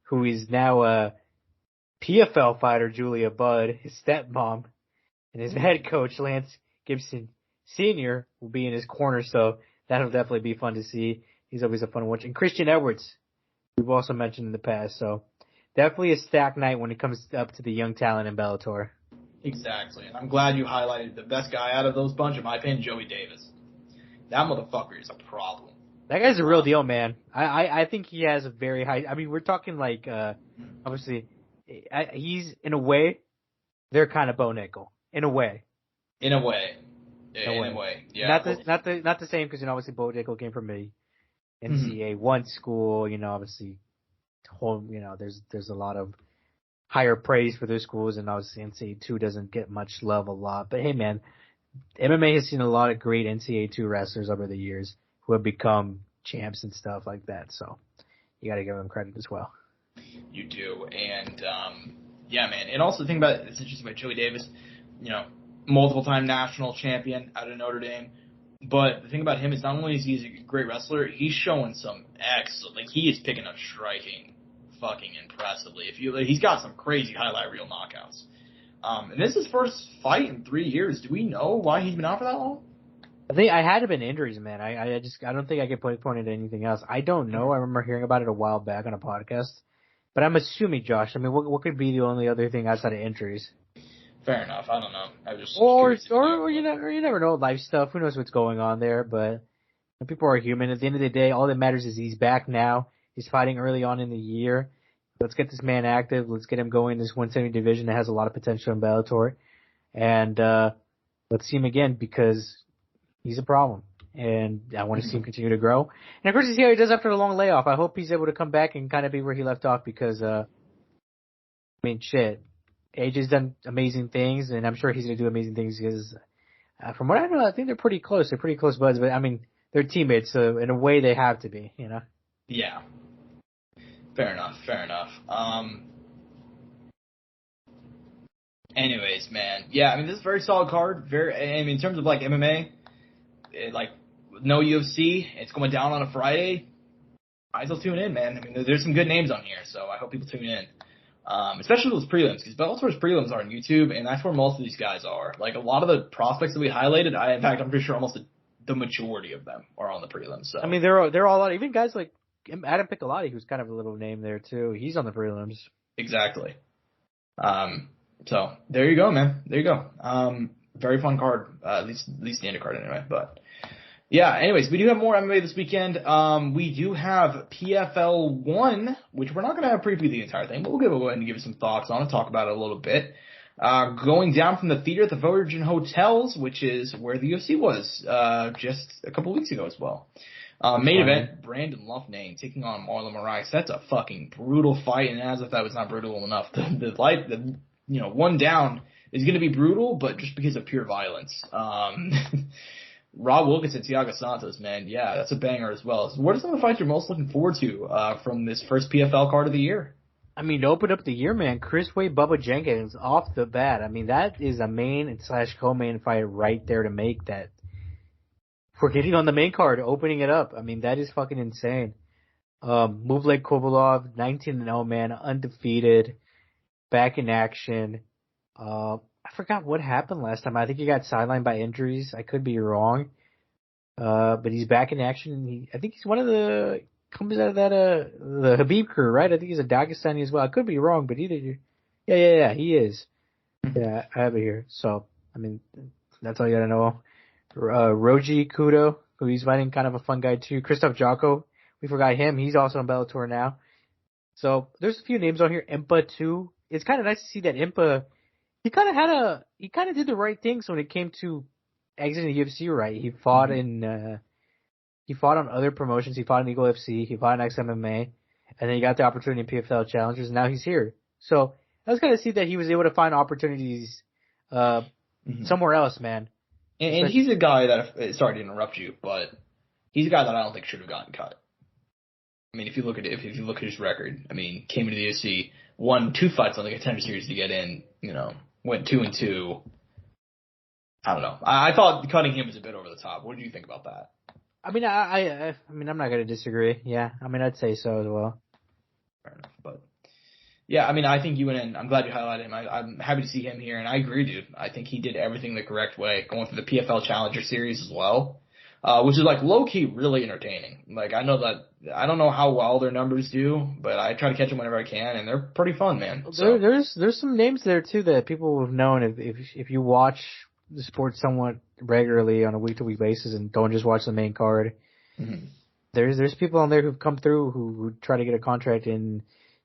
who is now PFL fighter Julia Budd, his stepmom, and his head coach Lance Gibson Sr. will be in his corner, so that'll definitely be fun to see. He's always a fun to watch. And Christian Edwards, we've also mentioned in the past, so definitely a stacked night when it comes up to the young talent in Bellator. Exactly, and I'm glad you highlighted the best guy out of those bunch, in my opinion, Joey Davis. That motherfucker is a problem. That guy's a real deal, man. I think he has a very high, we're talking like, obviously, he's, in a way, they're kind of Bo Nickel. In a way. In a way. Yeah. Not the same, because, obviously Bo Nickel came from a NCAA 1 school, obviously, there's a lot of higher praise for those schools, and obviously NCAA 2 doesn't get much love a lot. But hey, man, MMA has seen a lot of great NCAA 2 wrestlers over the years who have become champs and stuff like that, so you gotta give them credit as well. You do, and yeah, man. And also think about it's interesting about Joey Davis, multiple-time national champion out of Notre Dame. But the thing about him is not only is he a great wrestler, he's showing some excellent. He is picking up striking, fucking impressively. He's got some crazy highlight reel knockouts. And this is his first fight in 3 years. Do we know why he's been out for that long? I think I had been injuries, man. I don't think I could point it to anything else. I don't know. I remember hearing about it a while back on a podcast. But I'm assuming, Josh, what could be the only other thing outside of injuries? Fair enough. I don't know. I just or you never know, life stuff. Who knows what's going on there? But people are human. At the end of the day, all that matters is he's back now. He's fighting early on in the year. Let's get this man active. Let's get him going in this 170 division that has a lot of potential in Bellator. And let's see him again, because he's a problem. And I want to see him continue to grow. And of course, see how he does after the long layoff. I hope he's able to come back and kind of be where he left off, because, shit. AJ's done amazing things, and I'm sure he's going to do amazing things because, from what I know, I think they're pretty close. They're pretty close buds, but they're teammates, so in a way they have to be, Yeah. Fair enough. Anyways, man. Yeah, this is a very solid card. In terms of, MMA, no UFC, it's going down on a Friday. Might as well tune in, man. There's some good names on here, so I hope people tune in. Especially those prelims, because Bellator's prelims are on YouTube, and that's where most of these guys are. A lot of the prospects that we highlighted, I'm pretty sure almost the majority of them are on the prelims. So they're all on. Even guys like Adam Piccolotti, who's kind of a little name there too. He's on the prelims. Exactly. So there you go, man. There you go. Very fun card, at least the undercard anyway. But yeah, anyways, we do have more MMA this weekend. We do have PFL 1, which we're not going to have preview the entire thing, but we'll go ahead and give some thoughts on it, talk about it a little bit. Going down from the theater at the Virgin Hotels, which is where the UFC was just a couple weeks ago as well. Main event, Brandon Loughnane taking on Marlon Moraes. That's a fucking brutal fight, and as if that was not brutal enough, the one down is going to be brutal, but just because of pure violence. Rob Wilkinson, Thiago Santos, man, yeah, that's a banger as well. So what are some of the fights you're most looking forward to from this first PFL card of the year? I mean, to open up the year, man, Chris Wade, Bubba Jenkins off the bat. I mean, that is a main / co-main fight right there to make that. We're getting on the main card, opening it up. I mean, that is fucking insane. Muvlek Kovalov, 19-0, man, undefeated, back in action. I forgot what happened last time. I think he got sidelined by injuries. I could be wrong. But he's back in action. I think he's one of the, comes out of that, the Habib crew, right? I think he's a Dagestani as well. I could be wrong, but either, yeah, he is. Yeah, I have it here. So, I mean, that's all you gotta know. Roji Kudo, who he's fighting, kind of a fun guy too. Christoph Jocko, we forgot him. He's also in Bellator now. So there's a few names on here. Impa too. It's kind of nice to see that Impa, he kind of did the right things when it came to exiting the UFC, right? He fought he fought on other promotions. He fought in Eagle FC. He fought in XMMA, and then he got the opportunity in PFL Challengers. And now he's here. So I was going to see that he was able to find opportunities somewhere else, man. And he's a guy that, sorry to interrupt you, but he's a guy that I don't think should have gotten cut. I mean, if you look at his record, I mean, came into the UFC, won 2 fights on the contender series to get in, went 2-2. I don't know. I thought cutting him was a bit over the top. What do you think about that? I mean, I mean, I'm not going to disagree. Yeah, I mean, I'd say so as well. Fair enough, but yeah, I mean, I think you went in. I'm glad you highlighted him. I'm happy to see him here, and I agree, dude. I think he did everything the correct way, going through the PFL Challenger Series as well, which is like low key really entertaining. Like I don't know how well their numbers do, but I try to catch them whenever I can, and they're pretty fun, man. So. There's some names there too that people have known if you watch the sport somewhat regularly on a week-to-week basis and don't just watch the main card. Mm-hmm. There's people on there who've come through who try to get a contract, and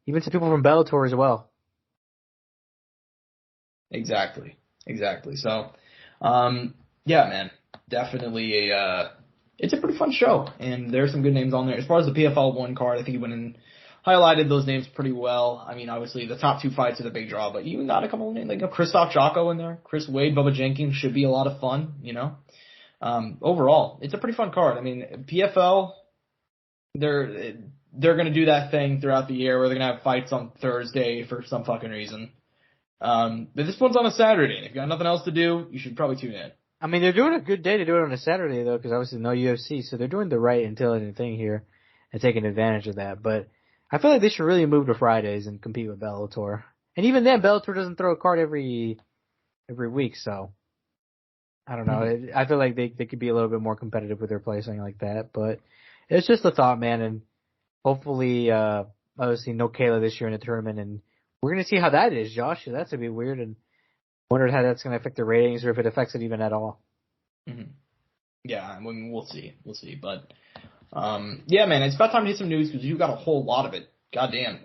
even some people from Bellator as well. Exactly. So, yeah, man, definitely it's a pretty fun show, and there's some good names on there. As far as the PFL 1 card, I think you went and highlighted those names pretty well. I mean, obviously the top 2 fights are the big draw, but you got a couple of names like Christoph Jocko in there, Chris Wade, Bubba Jenkins should be a lot of fun. Overall, it's a pretty fun card. I mean, PFL, they're going to do that thing throughout the year where they're going to have fights on Thursday for some fucking reason. But this one's on a Saturday, and if you got nothing else to do, you should probably tune in. I mean, they're doing a good day to do it on a Saturday, though, because obviously no UFC, so they're doing the right intelligent thing here and taking advantage of that. But I feel like they should really move to Fridays and compete with Bellator. And even then, Bellator doesn't throw a card every week, so I don't know. Mm-hmm. I feel like they could be a little bit more competitive with their placing like that. But it's just a thought, man, and hopefully, obviously, no Kayla this year in the tournament, and we're going to see how that is, Josh. That's going to be weird, and wondered how that's going to affect the ratings or if it affects it even at all. Mm-hmm. Yeah, I mean, we'll see. But, yeah, man, it's about time to hit some news because you've got a whole lot of it. Goddamn.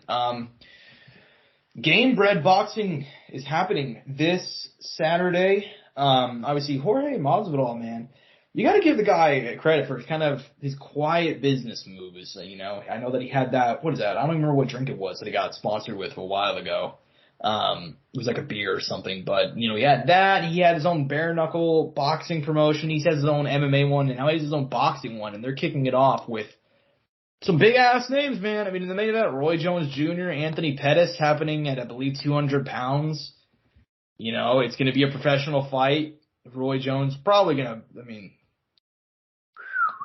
Gamebred Boxing is happening this Saturday. Obviously, Jorge Masvidal, man. You got to give the guy credit for kind of his quiet business moves. I know that he had that. What is that? I don't even remember what drink it was that he got sponsored with a while ago. It was like a beer or something, but he had that. He had his own bare knuckle boxing promotion. He has his own MMA one, and now he has his own boxing one, and they're kicking it off with some big ass names, man. I mean, in the main event, Roy Jones Jr., Anthony Pettis happening at, I believe, 200 pounds. It's going to be a professional fight. Roy Jones probably going to,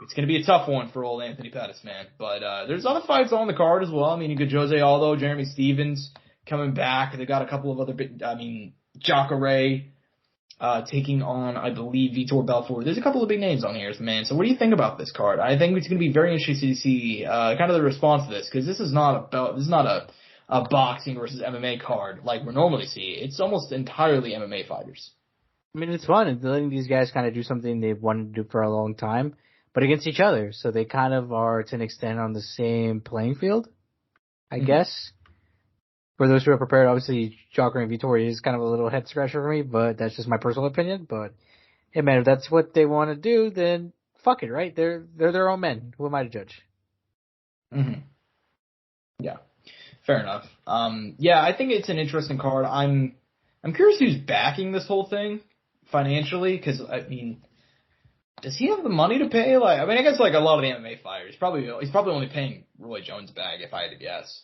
it's going to be a tough one for old Anthony Pettis, man. But there's other fights on the card as well. You got Jose Aldo, Jeremy Stevens coming back. They got a couple of other Jacare taking on, I believe, Vitor Belfort. There's a couple of big names on here, man. So what do you think about this card? I think it's going to be very interesting to see kind of the response to this, because this is not a boxing versus MMA card like we normally see. It's almost entirely MMA fighters. I mean, it's fun. It's letting these guys kind of do something they've wanted to do for a long time, but against each other. So they kind of are, to an extent, on the same playing field, I guess. For those who are prepared, obviously, Jacare and Vitor is kind of a little head scratcher for me, but that's just my personal opinion. But, hey, man, if that's what they want to do, then fuck it, right? They're their own men. Who am I to judge? Mm-hmm. Yeah, fair enough. Yeah, I think it's an interesting card. I'm curious who's backing this whole thing financially, because, does he have the money to pay? I guess like a lot of the MMA fighters, he's probably only paying Roy Jones back, if I had to guess.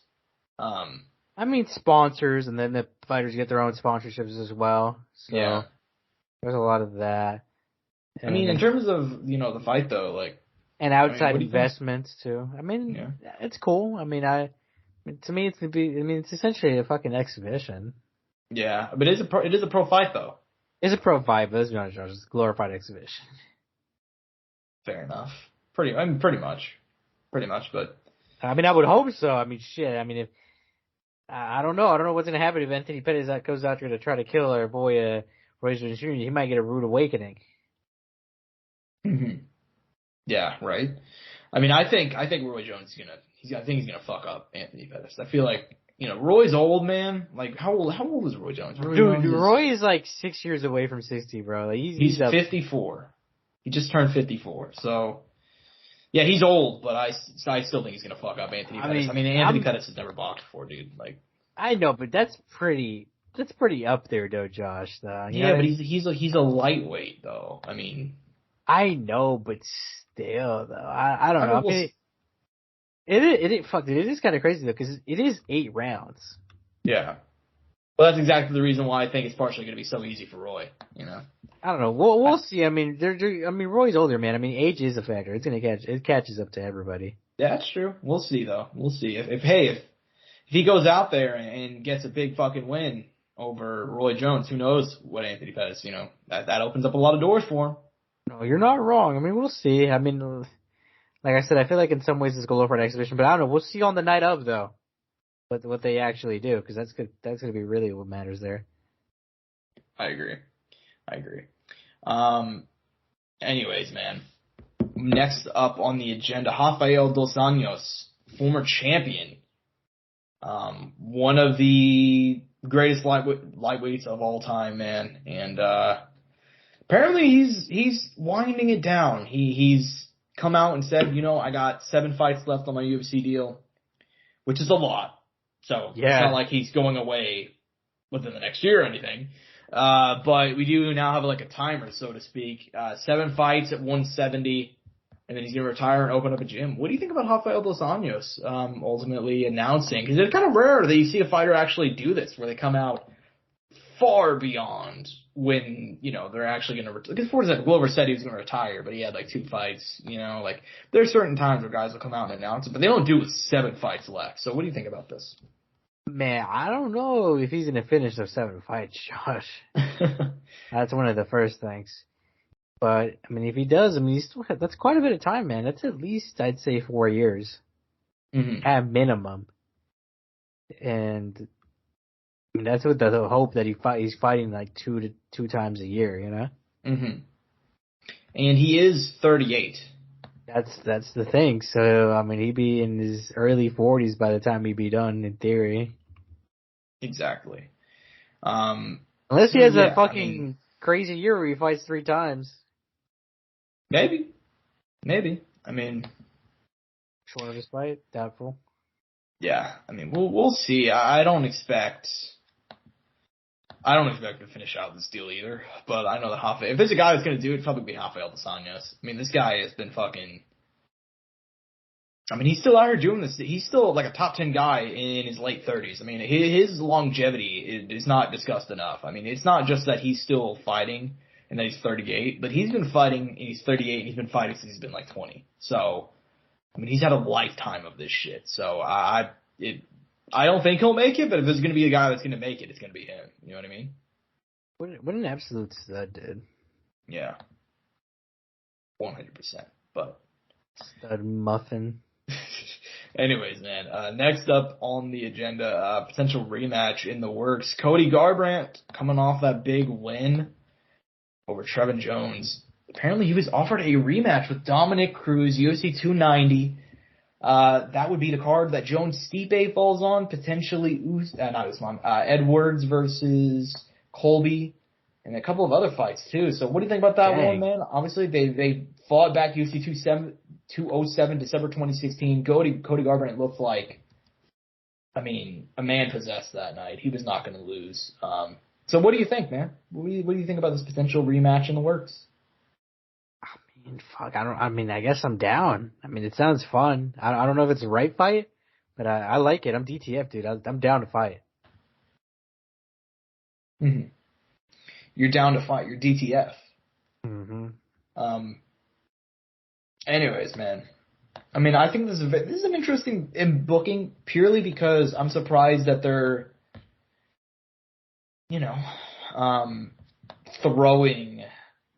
I mean, sponsors, and then the fighters get their own sponsorships as well. So Yeah. there's a lot of that. I mean, in terms of, the fight, though, like... And outside what do you think? investments, too. I mean, it's cool. I mean, to me, it's essentially a fucking exhibition. Yeah, but it is a pro fight, though. It's a pro fight, but it's not just a glorified exhibition. Fair enough. Pretty much. Pretty much, but... I mean, I would hope so. I mean, shit. I mean, if... I don't know. I don't know what's going to happen if Anthony Pettis goes out there to try to kill our boy, Roy Jones Jr. He might get a rude awakening. Mm-hmm. Yeah, right. I mean, I think Roy Jones he's gonna fuck up Anthony Pettis. I feel like, Roy's old, man. Like, how old is Roy Jones? Roy is like 6 years away from 60, bro. Like, he's 54. He just turned 54. So, yeah, he's old, but I still think he's gonna fuck up Anthony Pettis. I mean, Anthony Pettis has never boxed before, dude. Like, I know, but that's pretty up there, though, Josh. Though. Yeah, but he's a lightweight, though. I mean, I know, but still, though, I don't know. It is kind of crazy though, because it is 8 rounds. Yeah. Well, that's exactly the reason why I think it's partially going to be so easy for Roy. I don't know. We'll see. I mean, Roy's older, man. I mean, age is a factor. It catches up to everybody. Yeah, that's true. We'll see, though. We'll see if he goes out there and gets a big fucking win over Roy Jones, who knows what Anthony Pettis, that opens up a lot of doors for him. No, you're not wrong. I mean, we'll see. I mean, like I said, I feel like in some ways it's going for an exhibition, but I don't know. We'll see on the night of, though, what they actually do, because that's going to be really what matters there. I agree. Anyways, man. Next up on the agenda, Rafael dos Anjos, former champion. One of the greatest lightweights of all time, man. And apparently he's winding it down. He's come out and said, I got 7 fights left on my UFC deal, which is a lot. So It's not like he's going away within the next year or anything. But we do now have like a timer, so to speak. 7 fights at 170. And then he's going to retire and open up a gym. What do you think about Rafael dos Anjos ultimately announcing? Because it's kind of rare that you see a fighter actually do this, where they come out far beyond when, they're actually going to retire. Because Glover said he was going to retire, but he had like 2 fights, Like, there's certain times where guys will come out and announce it, but they don't do it with 7 fights left. So what do you think about this? Man, I don't know if he's going to finish those 7 fights, Josh. That's one of the first things. But, I mean, if he does, I mean, that's quite a bit of time, man. That's at least, I'd say, 4 years. Mm-hmm. At minimum. And I mean, that's with the hope that he's fighting like 2 times a year, Mm-hmm. And he is 38. That's the thing. So, I mean, he'd be in his early 40s by the time he'd be done, in theory. Exactly. Unless he has a fucking crazy year where he fights 3 times. Maybe. I mean, shortest fight, doubtful. Yeah, I mean, we'll see. I don't expect to finish out this deal either. But I know that if there's a guy that's going to do it, it'd probably be Rafael dos Anjos. I mean, this guy has been fucking. I mean, he's still out here doing this. He's still like a top 10 guy in his late 30s. I mean, his longevity is not discussed enough. I mean, it's not just that he's still fighting and that he's 38, but he's been fighting and he's 38 and he's been fighting since he's been like 20. So, I mean, he's had a lifetime of this shit. So I don't think he'll make it, but if there's going to be a guy that's going to make it, it's going to be him. You know what I mean? What an absolute stud, dude. Yeah. 100%. But stud muffin. Anyways, man, next up on the agenda, potential rematch in the works. Cody Garbrandt coming off that big win over Trevin Jones. Apparently he was offered a rematch with Dominic Cruz, UFC 290. That would be the card that Jones-Stipe falls on, potentially Edwards versus Colby, and a couple of other fights too. So what do you think about that one, man? Obviously they fought back UFC 207, December 2016. Cody Garbrandt looked like, I mean, a man possessed that night. He was not going to lose. So what do you think, man? What do you think about this potential rematch in the works? I mean, fuck, I guess I'm down. I mean, it sounds fun. I don't know if it's the right fight, But I like it. I'm DTF, dude. I'm down to fight. Mm-hmm. You're down to fight. You're DTF. Mm-hmm. Anyways, man. I mean, I think this is an interesting booking purely because I'm surprised that they're, throwing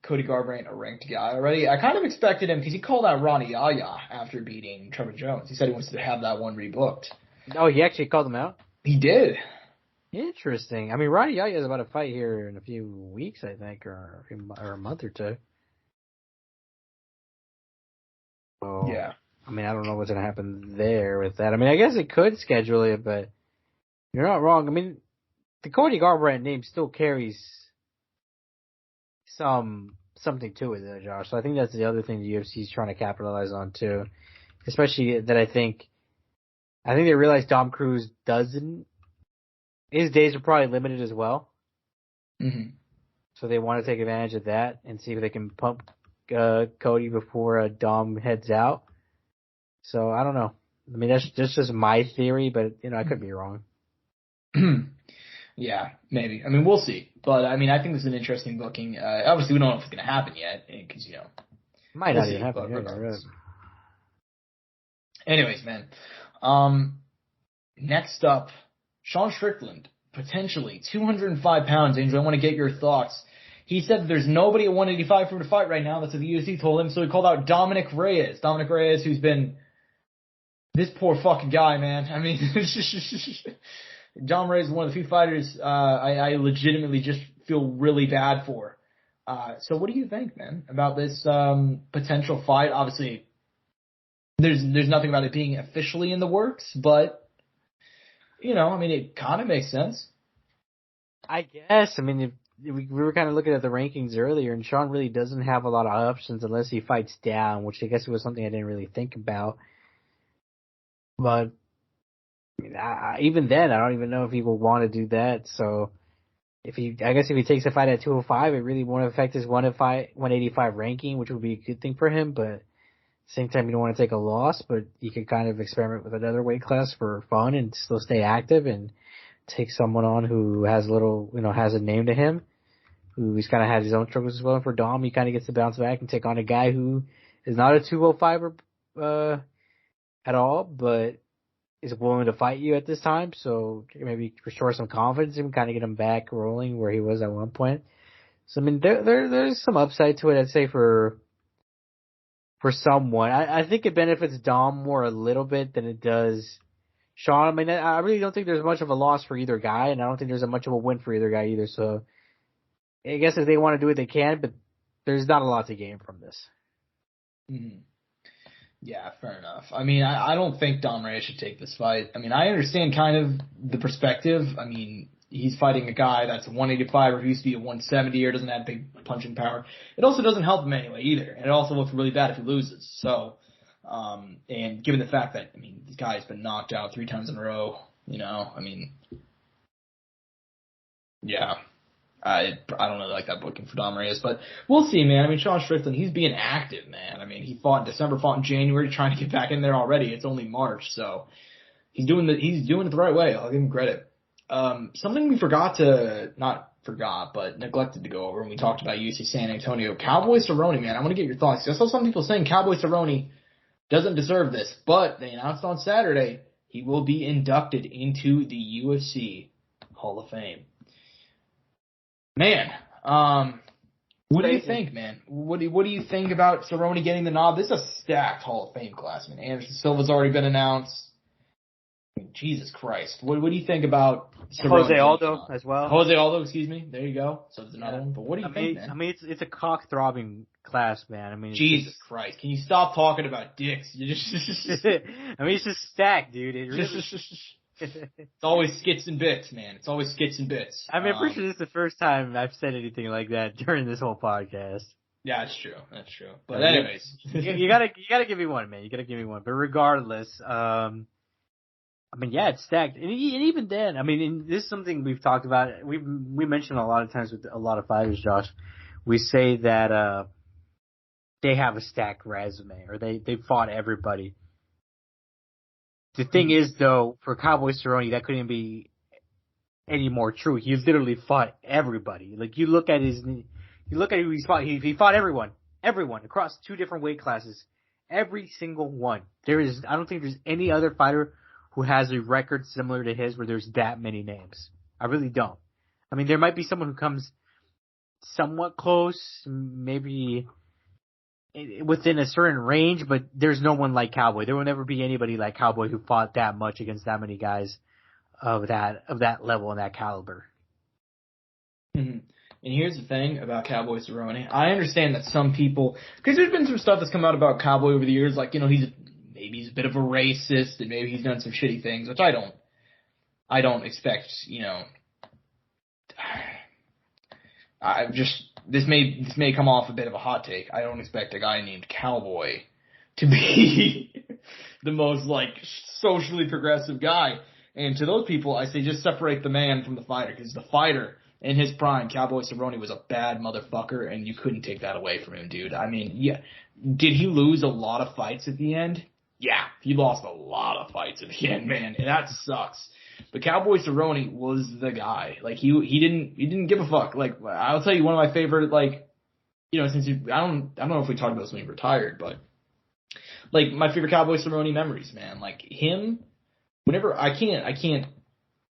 Cody Garbrandt a ranked guy already. I kind of expected him because he called out Ronnie Yaya after beating Trevor Jones. He said he wants to have that one rebooked. Oh, he actually called him out? He did. Interesting. I mean, Ronnie Yaya is about to fight here in a few weeks, I think, or a month or two. Oh, yeah. I mean, I don't know what's going to happen there with that. I mean, I guess it could schedule it, but you're not wrong. I mean, the Cody Garbrandt name still carries something to it there, Josh. So I think that's the other thing the UFC is trying to capitalize on too. Especially that I think they realize Dom Cruz doesn't. His days are probably limited as well. Mm-hmm. So they want to take advantage of that and see if they can pump Cody before Dom heads out. So I don't know. I mean, that's just my theory, but I could be wrong. Yeah, maybe. I mean, we'll see. But I mean, I think this is an interesting booking. Obviously, we don't know if it's going to happen yet because might not even happen. Regardless. Anyways, man. Next up, Sean Strickland, potentially 205 pounds. Angel, I want to get your thoughts. He said that there's nobody at 185 for him to fight right now. That's what the UFC told him. So he called out Dominic Reyes. Dominic Reyes, who's been this poor fucking guy, man. I mean, Dom Reyes is one of the few fighters I legitimately just feel really bad for. So what do you think, man, about this potential fight? Obviously, there's nothing about it being officially in the works, but I mean, it kind of makes sense. I guess. I mean, we were kind of looking at the rankings earlier, and Sean really doesn't have a lot of options unless he fights down, which I guess was something I didn't really think about. But I mean, even then, I don't even know if he will want to do that. So, if he takes a fight at 205, it really won't affect his 185 ranking, which would be a good thing for him. But at the same time, you don't want to take a loss, but you could kind of experiment with another weight class for fun and still stay active and take someone on who has has a name to him, who's kind of had his own struggles as well. And for Dom, he kind of gets to bounce back and take on a guy who is not a 205 at all, but is willing to fight you at this time. So maybe restore some confidence and kind of get him back rolling where he was at one point. So I mean, there's some upside to it, I'd say, for someone. I think it benefits Dom more a little bit than it does Sean. I mean, I really don't think there's much of a loss for either guy, and I don't think there's much of a win for either guy either. So I guess if they want to do it, they can, but there's not a lot to gain from this. Mm-hmm. Yeah, fair enough. I mean, I don't think Dom Reyes should take this fight. I mean, I understand kind of the perspective. I mean, he's fighting a guy that's 185 or who used to be a 170 or doesn't have big punching power. It also doesn't help him anyway either. And it also looks really bad if he loses. So, and given the fact that, I mean, this guy's been knocked out 3 times in a row, I mean, yeah. I don't really like that booking for Dom Reyes, but we'll see, man. I mean, Sean Strickland, he's being active, man. I mean, he fought in December, fought in January, trying to get back in there already. It's only March, so he's doing it the right way. I'll give him credit. Something we neglected to go over when we talked about UFC San Antonio. Cowboy Cerrone, man. I want to get your thoughts. I saw some people saying Cowboy Cerrone doesn't deserve this, but they announced on Saturday he will be inducted into the UFC Hall of Fame. Man, what do you think, man? What do you think about Cerrone getting the nod? This is a stacked Hall of Fame class, man. Anderson Silva's already been announced. I mean, Jesus Christ. What do you think about Cerrone? Jose Aldo as well. Jose Aldo, excuse me. There you go. So there's another one. But what do you think, man? I mean, it's a cock-throbbing class, man. I mean, Jesus Christ. Can you stop talking about dicks? You just I mean, it's just stacked, dude. It really It's always skits and bits, man. It's always skits and bits. I mean, I'm pretty sure this is the first time I've said anything like that during this whole podcast. Yeah, that's true. That's true. But anyways, you gotta give me one, man. You gotta give me one. But regardless, I mean, yeah, it's stacked. And even then, I mean, this is something we've talked about. We mentioned a lot of times with a lot of fighters, Josh. We say that they have a stacked resume, or they fought everybody. The thing is, though, for Cowboy Cerrone, that couldn't be any more true. He literally fought everybody. Like, you look at who he's fought. He fought everyone across 2 different weight classes, every single one. I don't think there's any other fighter who has a record similar to his where there's that many names. I really don't. I mean, there might be someone who comes somewhat close, maybe within a certain range, but there's no one like Cowboy. There will never be anybody like Cowboy who fought that much against that many guys of that level and that caliber. Mm-hmm. And here's the thing about Cowboy Cerrone. I understand that some people, because there's been some stuff that's come out about Cowboy over the years, like, maybe he's a bit of a racist and maybe he's done some shitty things, which I don't expect, this may come off a bit of a hot take. I don't expect a guy named Cowboy to be the most, socially progressive guy. And to those people, I say just separate the man from the fighter, because the fighter, in his prime, Cowboy Cerrone was a bad motherfucker, and you couldn't take that away from him, dude. I mean, yeah. Did he lose a lot of fights at the end? Yeah, he lost a lot of fights at the end, man, and that sucks. But Cowboy Cerrone was the guy. Like, he didn't give a fuck. Like, I'll tell you one of my favorite, since I don't know if we talked about this when he retired, but, my favorite Cowboy Cerrone memories, man. Like, him, whenever, I can't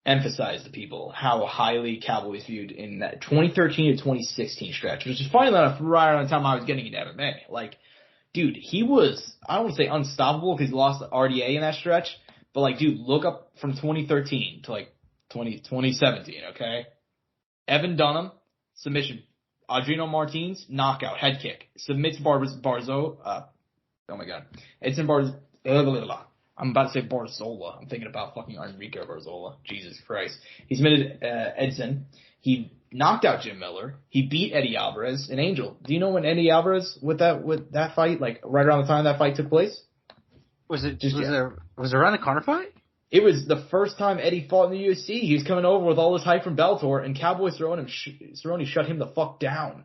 emphasize to people how highly Cowboy is viewed in that 2013 to 2016 stretch, which is funny enough right around the time I was getting into MMA. Like, dude, he was, I don't want to say unstoppable because he lost the RDA in that stretch, but, dude, look up from 2013 to, 2017, okay? Evan Dunham, submission. Adriano Martins, knockout, head kick. Submits Barzo, oh my god. Edson Barzola. I'm about to say Barzola. I'm thinking about fucking Enrique Barzola. Jesus Christ. He submitted Edson. He knocked out Jim Miller. He beat Eddie Alvarez and Angel. Do you know when Eddie Alvarez with that fight, right around the time that fight took place? Was it around the Conor fight? It was the first time Eddie fought in the UFC. He was coming over with all this hype from Bellator, and Cowboy Cerrone shut him the fuck down.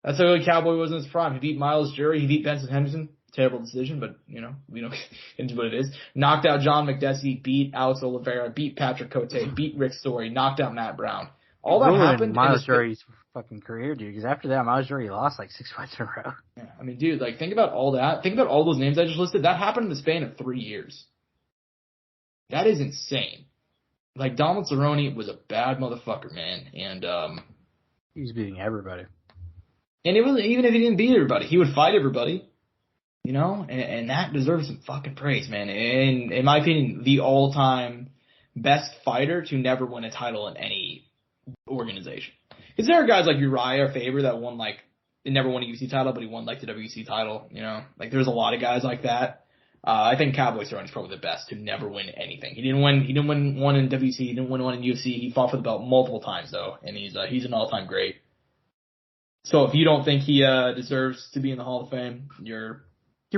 That's how good Cowboy was in his prime. He beat Miles Jury. He beat Benson Henderson. Terrible decision, but, we don't get into what it is. Knocked out John McDessie, beat Alex Oliveira, beat Patrick Cote, beat Rick Story, knocked out Matt Brown. All that happened. Miles Jury's fucking career, dude, because after that, Miles Jury lost 6 fights in a row. Yeah, I mean, dude, think about all that. Think about all those names I just listed. That happened in the span of 3 years. That is insane. Donald Cerrone was a bad motherfucker, man, and he was beating everybody. And it was, even if he didn't beat everybody, he would fight everybody. And that deserves some fucking praise, man. And in my opinion, the all-time best fighter to never win a title in any organization. Because there are guys like Uriah Faber that won, they never won a UFC title, but he won, the WC title, There's a lot of guys like that. I think Cowboy Cerrone is probably the best to never win anything. He didn't win one in WC, he didn't win one in UFC. He fought for the belt multiple times, though, and he's an all-time great. So if you don't think he deserves to be in the Hall of Fame, you're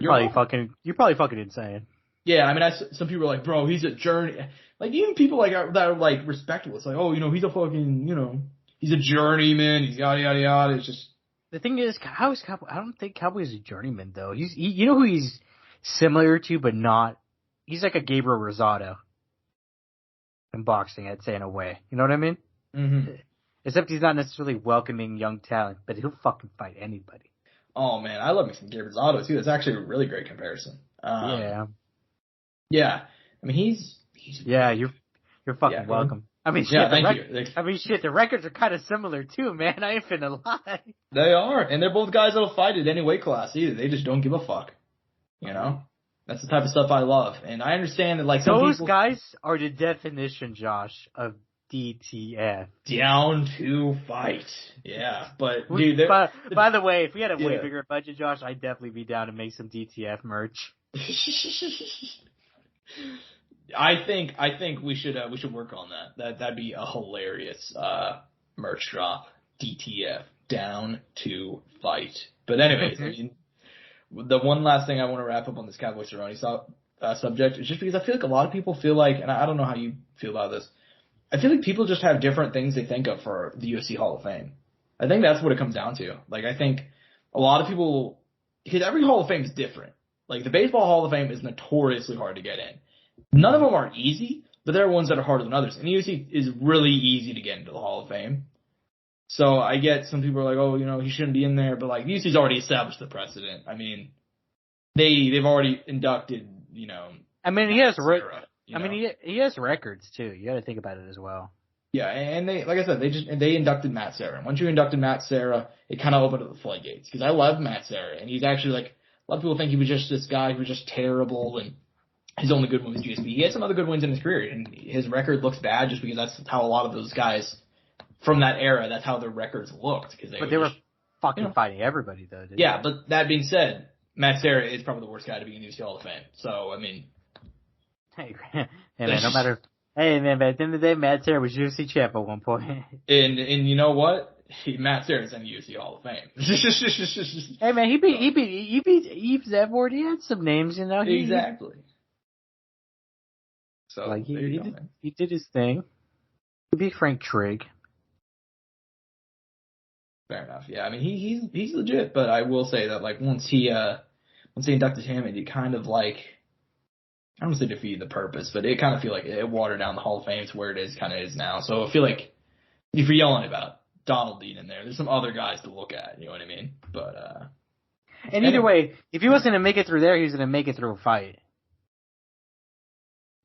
probably fucking insane. Yeah, I mean, some people are like, bro, he's a journey. Even people that are respectable. It's he's a fucking, he's a journeyman. He's yada yada yada. It's just the thing is, how is Cowboy? I don't think Cowboy is a journeyman though. You know who he's similar to, but not. He's like a Gabriel Rosado in boxing, I'd say, in a way. You know what I mean? Mm-hmm. Except he's not necessarily welcoming young talent, but he'll fucking fight anybody. Oh, man, I love me some Gabriel Rosado, too. That's actually a really great comparison. Yeah. Yeah. I mean, he's yeah, you're fucking welcome. I mean, shit, the records are kind of similar, too, man. I ain't finna lie. They are, and they're both guys that'll fight at any weight class, either. They just don't give a fuck. That's the type of stuff I love. And I understand that, some those people... guys are the definition, Josh, of DTF. Down to fight. Yeah, but dude, by the way, if we had a way bigger budget, Josh, I'd definitely be down to make some DTF merch. I think we should work on that. That'd be a hilarious merch drop. DTF, down to fight. But anyways, I mean, the one last thing I want to wrap up on this Cowboy Cerrone subject is just because I feel like a lot of people feel like, and I don't know how you feel about this, I feel like people just have different things they think of for the UFC Hall of Fame. I think that's what it comes down to. I think a lot of people, because every Hall of Fame is different. The Baseball Hall of Fame is notoriously hard to get in. None of them are easy, but there are ones that are harder than others. And the UFC is really easy to get into the Hall of Fame. So I get some people are like, oh, he shouldn't be in there, but like the UFC's already established the precedent. I mean, they've already inducted, I mean, he has Sarah, he has records too. You got to think about it as well. Yeah, and they, like I said, they inducted Matt Serra. And once you inducted Matt Serra, it kind of opened up the floodgates. Because I love Matt Serra, and he's actually like, a lot of people think he was just this guy who was just terrible, and his only good win was GSP. He had some other good wins in his career, and his record looks bad just because that's how a lot of those guys from that era, that's how their records looked. But they were fucking fighting everybody, though. Yeah, but that being said, Matt Serra is probably the worst guy to be in the UFC Hall of Fame. So, I mean. Hey man, no matter. Hey man, at the end of the day, Matt Serra was UFC champ at one point. And you know what? Matt Serra's in the UFC Hall of Fame. Hey man, he beat Yves Zedward. He had some names, Exactly. So like he did his thing. He beat Frank Trigg. Fair enough. Yeah, I mean he's legit, but I will say that like once they inducted him, it kind of like. I don't say defeated the purpose, but it kind of feel like it watered down the Hall of Fame to where it is kind of is now. So I feel like if you're yelling about Donald Dean in there, there's some other guys to look at. You know what I mean? But and either way, if he wasn't going to make it through there, he was going to make it through a fight.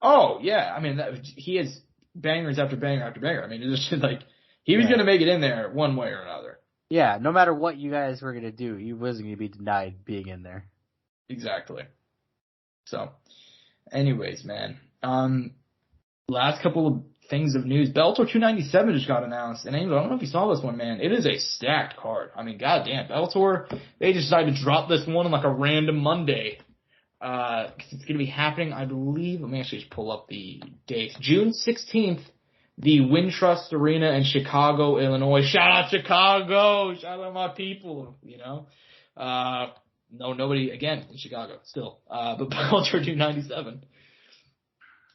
Oh yeah, I mean he has bangers after banger after banger. I mean it's just like he was going to make it in there one way or another. Yeah, no matter what you guys were going to do, he wasn't going to be denied being in there. Exactly. So. Anyways, man. Last couple of things of news. Bellator 297 just got announced. And Angel, I don't know if you saw this one, man. It is a stacked card. I mean, goddamn. Bellator, they decided to drop this one on like a random Monday. Cause it's going to be happening, I believe. Let me actually just pull up the date. June 16th, the Wintrust Arena in Chicago, Illinois. Shout out Chicago! Shout out my people, No, nobody, again, in Chicago, still. But Bellator 297.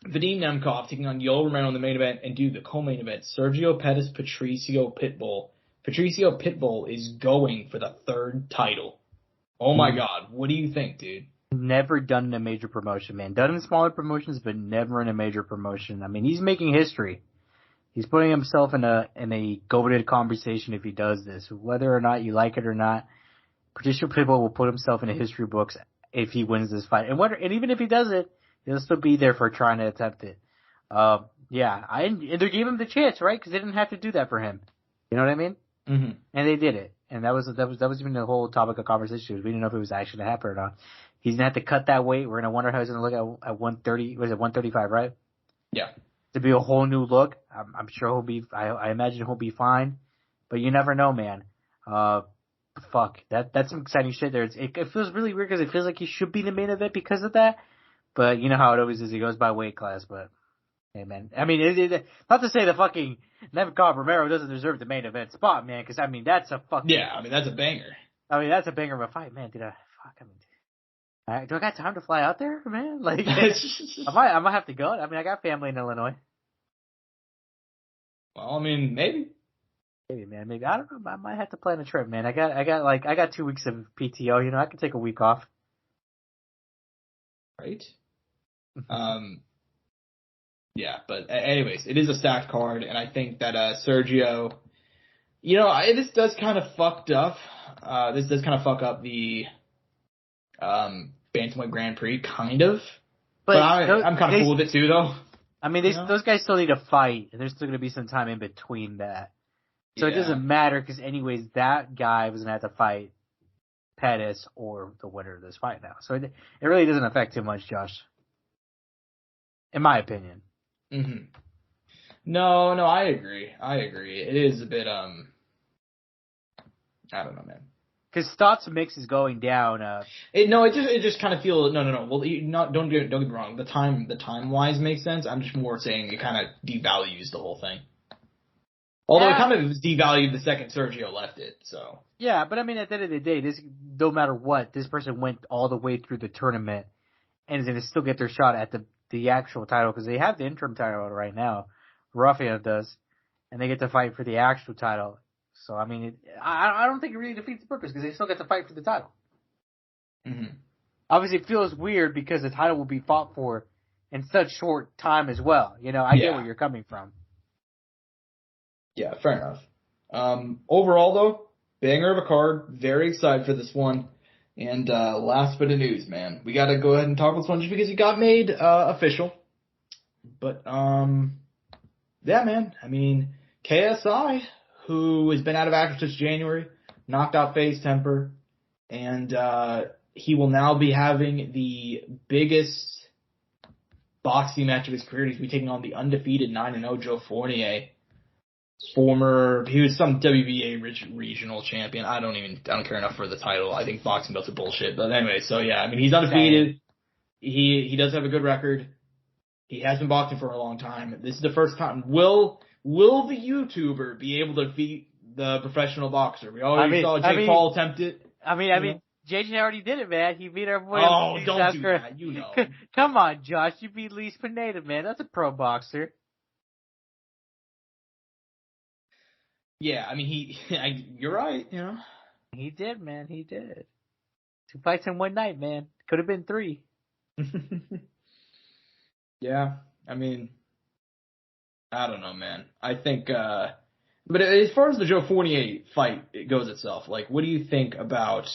Vadim Nemkov taking on Yoel Romero in the main event, and the co-main event, Sergio Pettis, Patricio Pitbull. Patricio Pitbull is going for the third title. Oh my God, what do you think, dude? Never done in a major promotion, man. Done in smaller promotions, but never in a major promotion. I mean, he's making history. He's putting himself in a goated conversation if he does this. Whether or not you like it or not, Patricio Pitbull will put himself in the history books if he wins this fight. And even if he does it, he'll still be there for trying to attempt it. And they gave him the chance, right? Because they didn't have to do that for him. You know what I mean? Mm-hmm. And they did it. And that was even the whole topic of conversation. We didn't know if it was actually going to happen or not. He's going to have to cut that weight. We're going to wonder how he's going to look at 130. Was it 135, right? Yeah. To be a whole new look. I'm sure he'll be, I imagine he'll be fine. But you never know, man. Fuck, that's some exciting shit there. It feels really weird because it feels like he should be the main event because of that. But you know how it always is. He goes by weight class. But hey, man, I mean, not to say the fucking Nemkov Romero doesn't deserve the main event spot, man. Because I mean, that's a fucking that's a banger. I mean, that's a banger of a fight, man. Do I got time to fly out there, man? Like, I might have to go. I mean, I got family in Illinois. Well, I mean, maybe. Maybe, man. Maybe. I don't know. I might have to plan a trip, man. I got 2 weeks of PTO. I can take a week off. Right. Yeah, but anyways, it is a stacked card, and I think that Sergio, this does kind of fucked up. This does kind of fuck up the Bantamweight Grand Prix, kind of. But I'm kind of cool with it too, though. I mean, those guys still need to fight, and there's still going to be some time in between that. So it doesn't matter because anyways, that guy was going to have to fight Pettis or the winner of this fight now. So it really doesn't affect too much, Josh. In my opinion. Mm-hmm. No, I agree. It is a bit, I don't know, man. Because Stott's mix is going down. It just kind of feels, no. Well, don't get me wrong. The time wise makes sense. I'm just more saying it kind of devalues the whole thing. Although it kind of devalued the second Sergio left it, so. Yeah, but I mean, at the end of the day, no matter what, this person went all the way through the tournament and is going to still get their shot at the actual title because they have the interim title right now. Rafael does. And they get to fight for the actual title. So, I mean, I don't think it really defeats the purpose because they still get to fight for the title. Mm-hmm. Obviously, it feels weird because the title will be fought for in such short time as well. You know, I get where you're coming from. Yeah, fair enough. Overall, though, banger of a card. Very excited for this one. And last bit of news, man. We got to go ahead and talk this one just because it got made official. But, yeah, man. I mean, KSI, who has been out of action since January, knocked out FaZe Temper. And he will now be having the biggest boxing match of his career. He's be taking on the undefeated 9-0 Joe Fournier. He was some WBA regional champion. I don't care enough for the title. I think boxing belts are bullshit. But anyway, so yeah, I mean, he's undefeated. He does have a good record. He has been boxing for a long time. This is the first time. Will the YouTuber be able to defeat the professional boxer? We already saw Jake Paul attempt it. I mean, JJ already did it, man. He beat our boy. Oh, don't do that. You know. Come on, Josh. You beat Luis Pineda, man. That's a pro boxer. Yeah, I mean, you're right, you know. He did, man. He did. 2 fights in one night, man. Could have been 3. Yeah, I mean, I don't know, man. I think, but as far as the Joe Fournier fight goes itself, like, what do you think about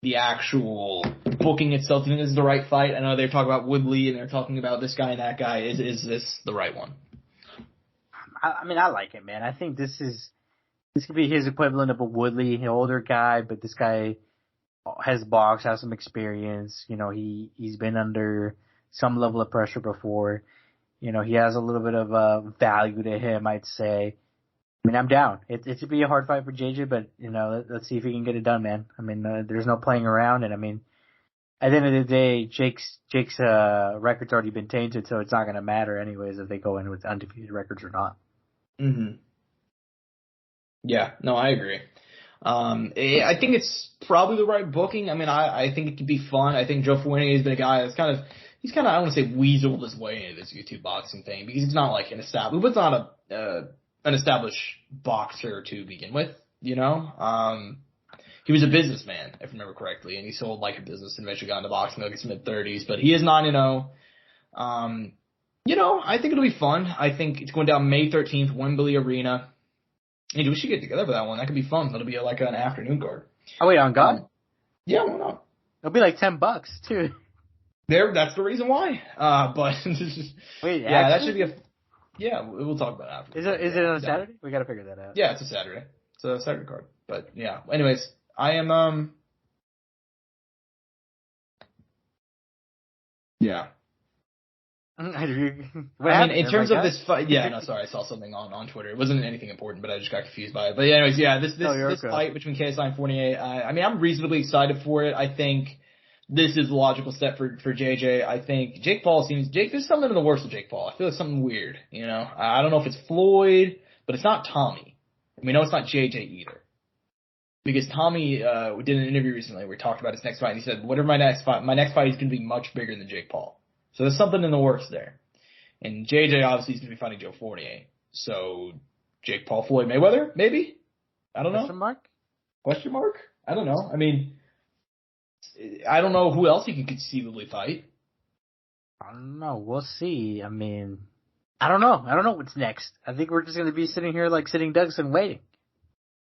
the actual booking itself? Do you think this is the right fight? I know they're talking about Woodley and they're talking about this guy and that guy. Is this the right one? I mean, I like it, man. I think this could be his equivalent of a Woodley, an older guy, but this guy has boxed, has some experience. You know, he's been under some level of pressure before. You know, he has a little bit of value to him, I'd say. I mean, I'm down. It should be a hard fight for JJ, but, you know, let's see if he can get it done, man. I mean, there's no playing around, and I mean, at the end of the day, Jake's record's already been tainted, so it's not going to matter anyways if they go in with undefeated records or not. Mm-hmm. Yeah, no, I agree. I think it's probably the right booking. I mean, I think it could be fun. I think Joe Fournier has been a guy that's I don't want to say weaseled his way into this YouTube boxing thing because he's not like an established boxer to begin with, you know? He was a businessman, if I remember correctly, and he sold like a business and eventually got into boxing like his mid-30s, but he is 9-0. You know, I think it'll be fun. I think it's going down May 13th, Wembley Arena. And we should get together for that one. That could be fun. That'll be like an afternoon card. Oh, wait, on God? Yeah, why not? It'll be like $10 too. That's the reason why. But wait, yeah, actually? That should be we'll talk about it after. Is it on a Saturday? We gotta figure that out. Yeah, it's a Saturday. It's a Saturday card. But yeah. Anyways, I am yeah. I mean, in terms of this fight, I saw something on Twitter. It wasn't anything important, but I just got confused by it. But anyways, yeah, this fight between KSI and Fournier, I mean, I'm reasonably excited for it. I think this is the logical step for JJ. I think there's something in the works with Jake Paul. I feel like something weird, you know? I don't know if it's Floyd, but it's not Tommy. And we know it's not JJ either. Because Tommy did an interview recently where he talked about his next fight, and he said, whatever my next fight is going to be much bigger than Jake Paul. So there's something in the works there. And JJ obviously is going to be fighting Joe Fournier. So Jake Paul, Floyd Mayweather, maybe? I don't know. Question mark? I don't know. I mean, I don't know who else he can conceivably fight. I don't know. We'll see. I mean, I don't know. I don't know what's next. I think we're just going to be sitting here like sitting ducks and waiting.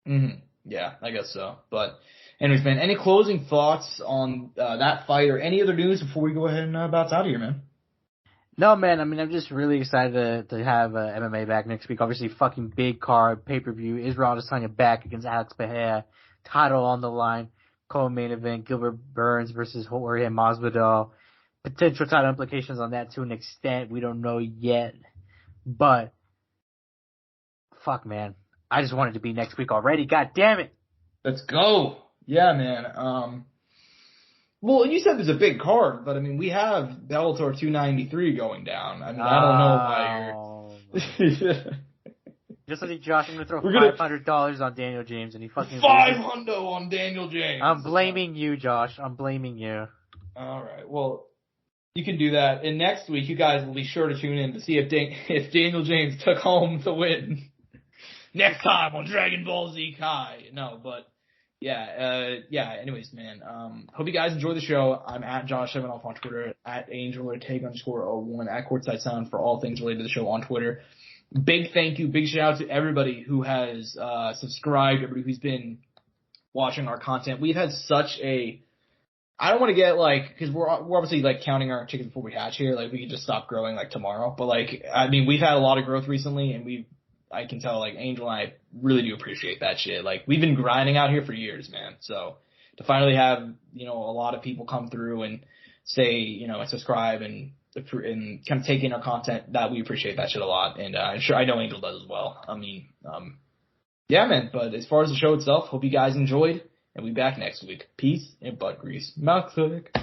Mm-hmm. Yeah, I guess so. But anyways, man, any closing thoughts on that fight or any other news before we go ahead and bounce out of here, man? No, man. I mean, I'm just really excited to have MMA back next week. Obviously, fucking big card, pay-per-view. Israel Adesanya back against Alex Bahia. Title on the line. Co-main event. Gilbert Burns versus Jorge Masvidal. Potential title implications on that to an extent. We don't know yet. But, fuck, man. I just want it to be next week already. God damn it. Let's go. Yeah, man. Well, you said there's a big card, but I mean, we have Bellator 293 going down. I mean, I don't know why you're... Just like Josh, I'm going to throw $500 on Daniel James, and he fucking... $500 on Daniel James. I'm blaming you, Josh. I'm blaming you. All right. Well, you can do that. And next week, you guys will be sure to tune in to see if Daniel James took home the win. Next time on Dragon Ball Z Kai. No, but Anyways, man, hope you guys enjoy the show. I'm at Josh Evanoff on Twitter, at Angel Ortega _01, at Courtside Sound for all things related to the show on Twitter. Big thank you, big shout out to everybody who has subscribed, everybody who's been watching our content. We've had such a, I don't want to get like, because we're obviously like counting our chickens before we hatch here. Like we could just stop growing like tomorrow. But like, I mean, we've had a lot of growth recently, and I can tell like Angel and I really do appreciate that shit. Like we've been grinding out here for years, man. So to finally have, a lot of people come through and say, and subscribe and kind of take in our content, that we appreciate that shit a lot. And I'm sure I know Angel does as well. I mean, yeah, man. But as far as the show itself, hope you guys enjoyed, and we'll be back next week. Peace and butt grease. Mouth click.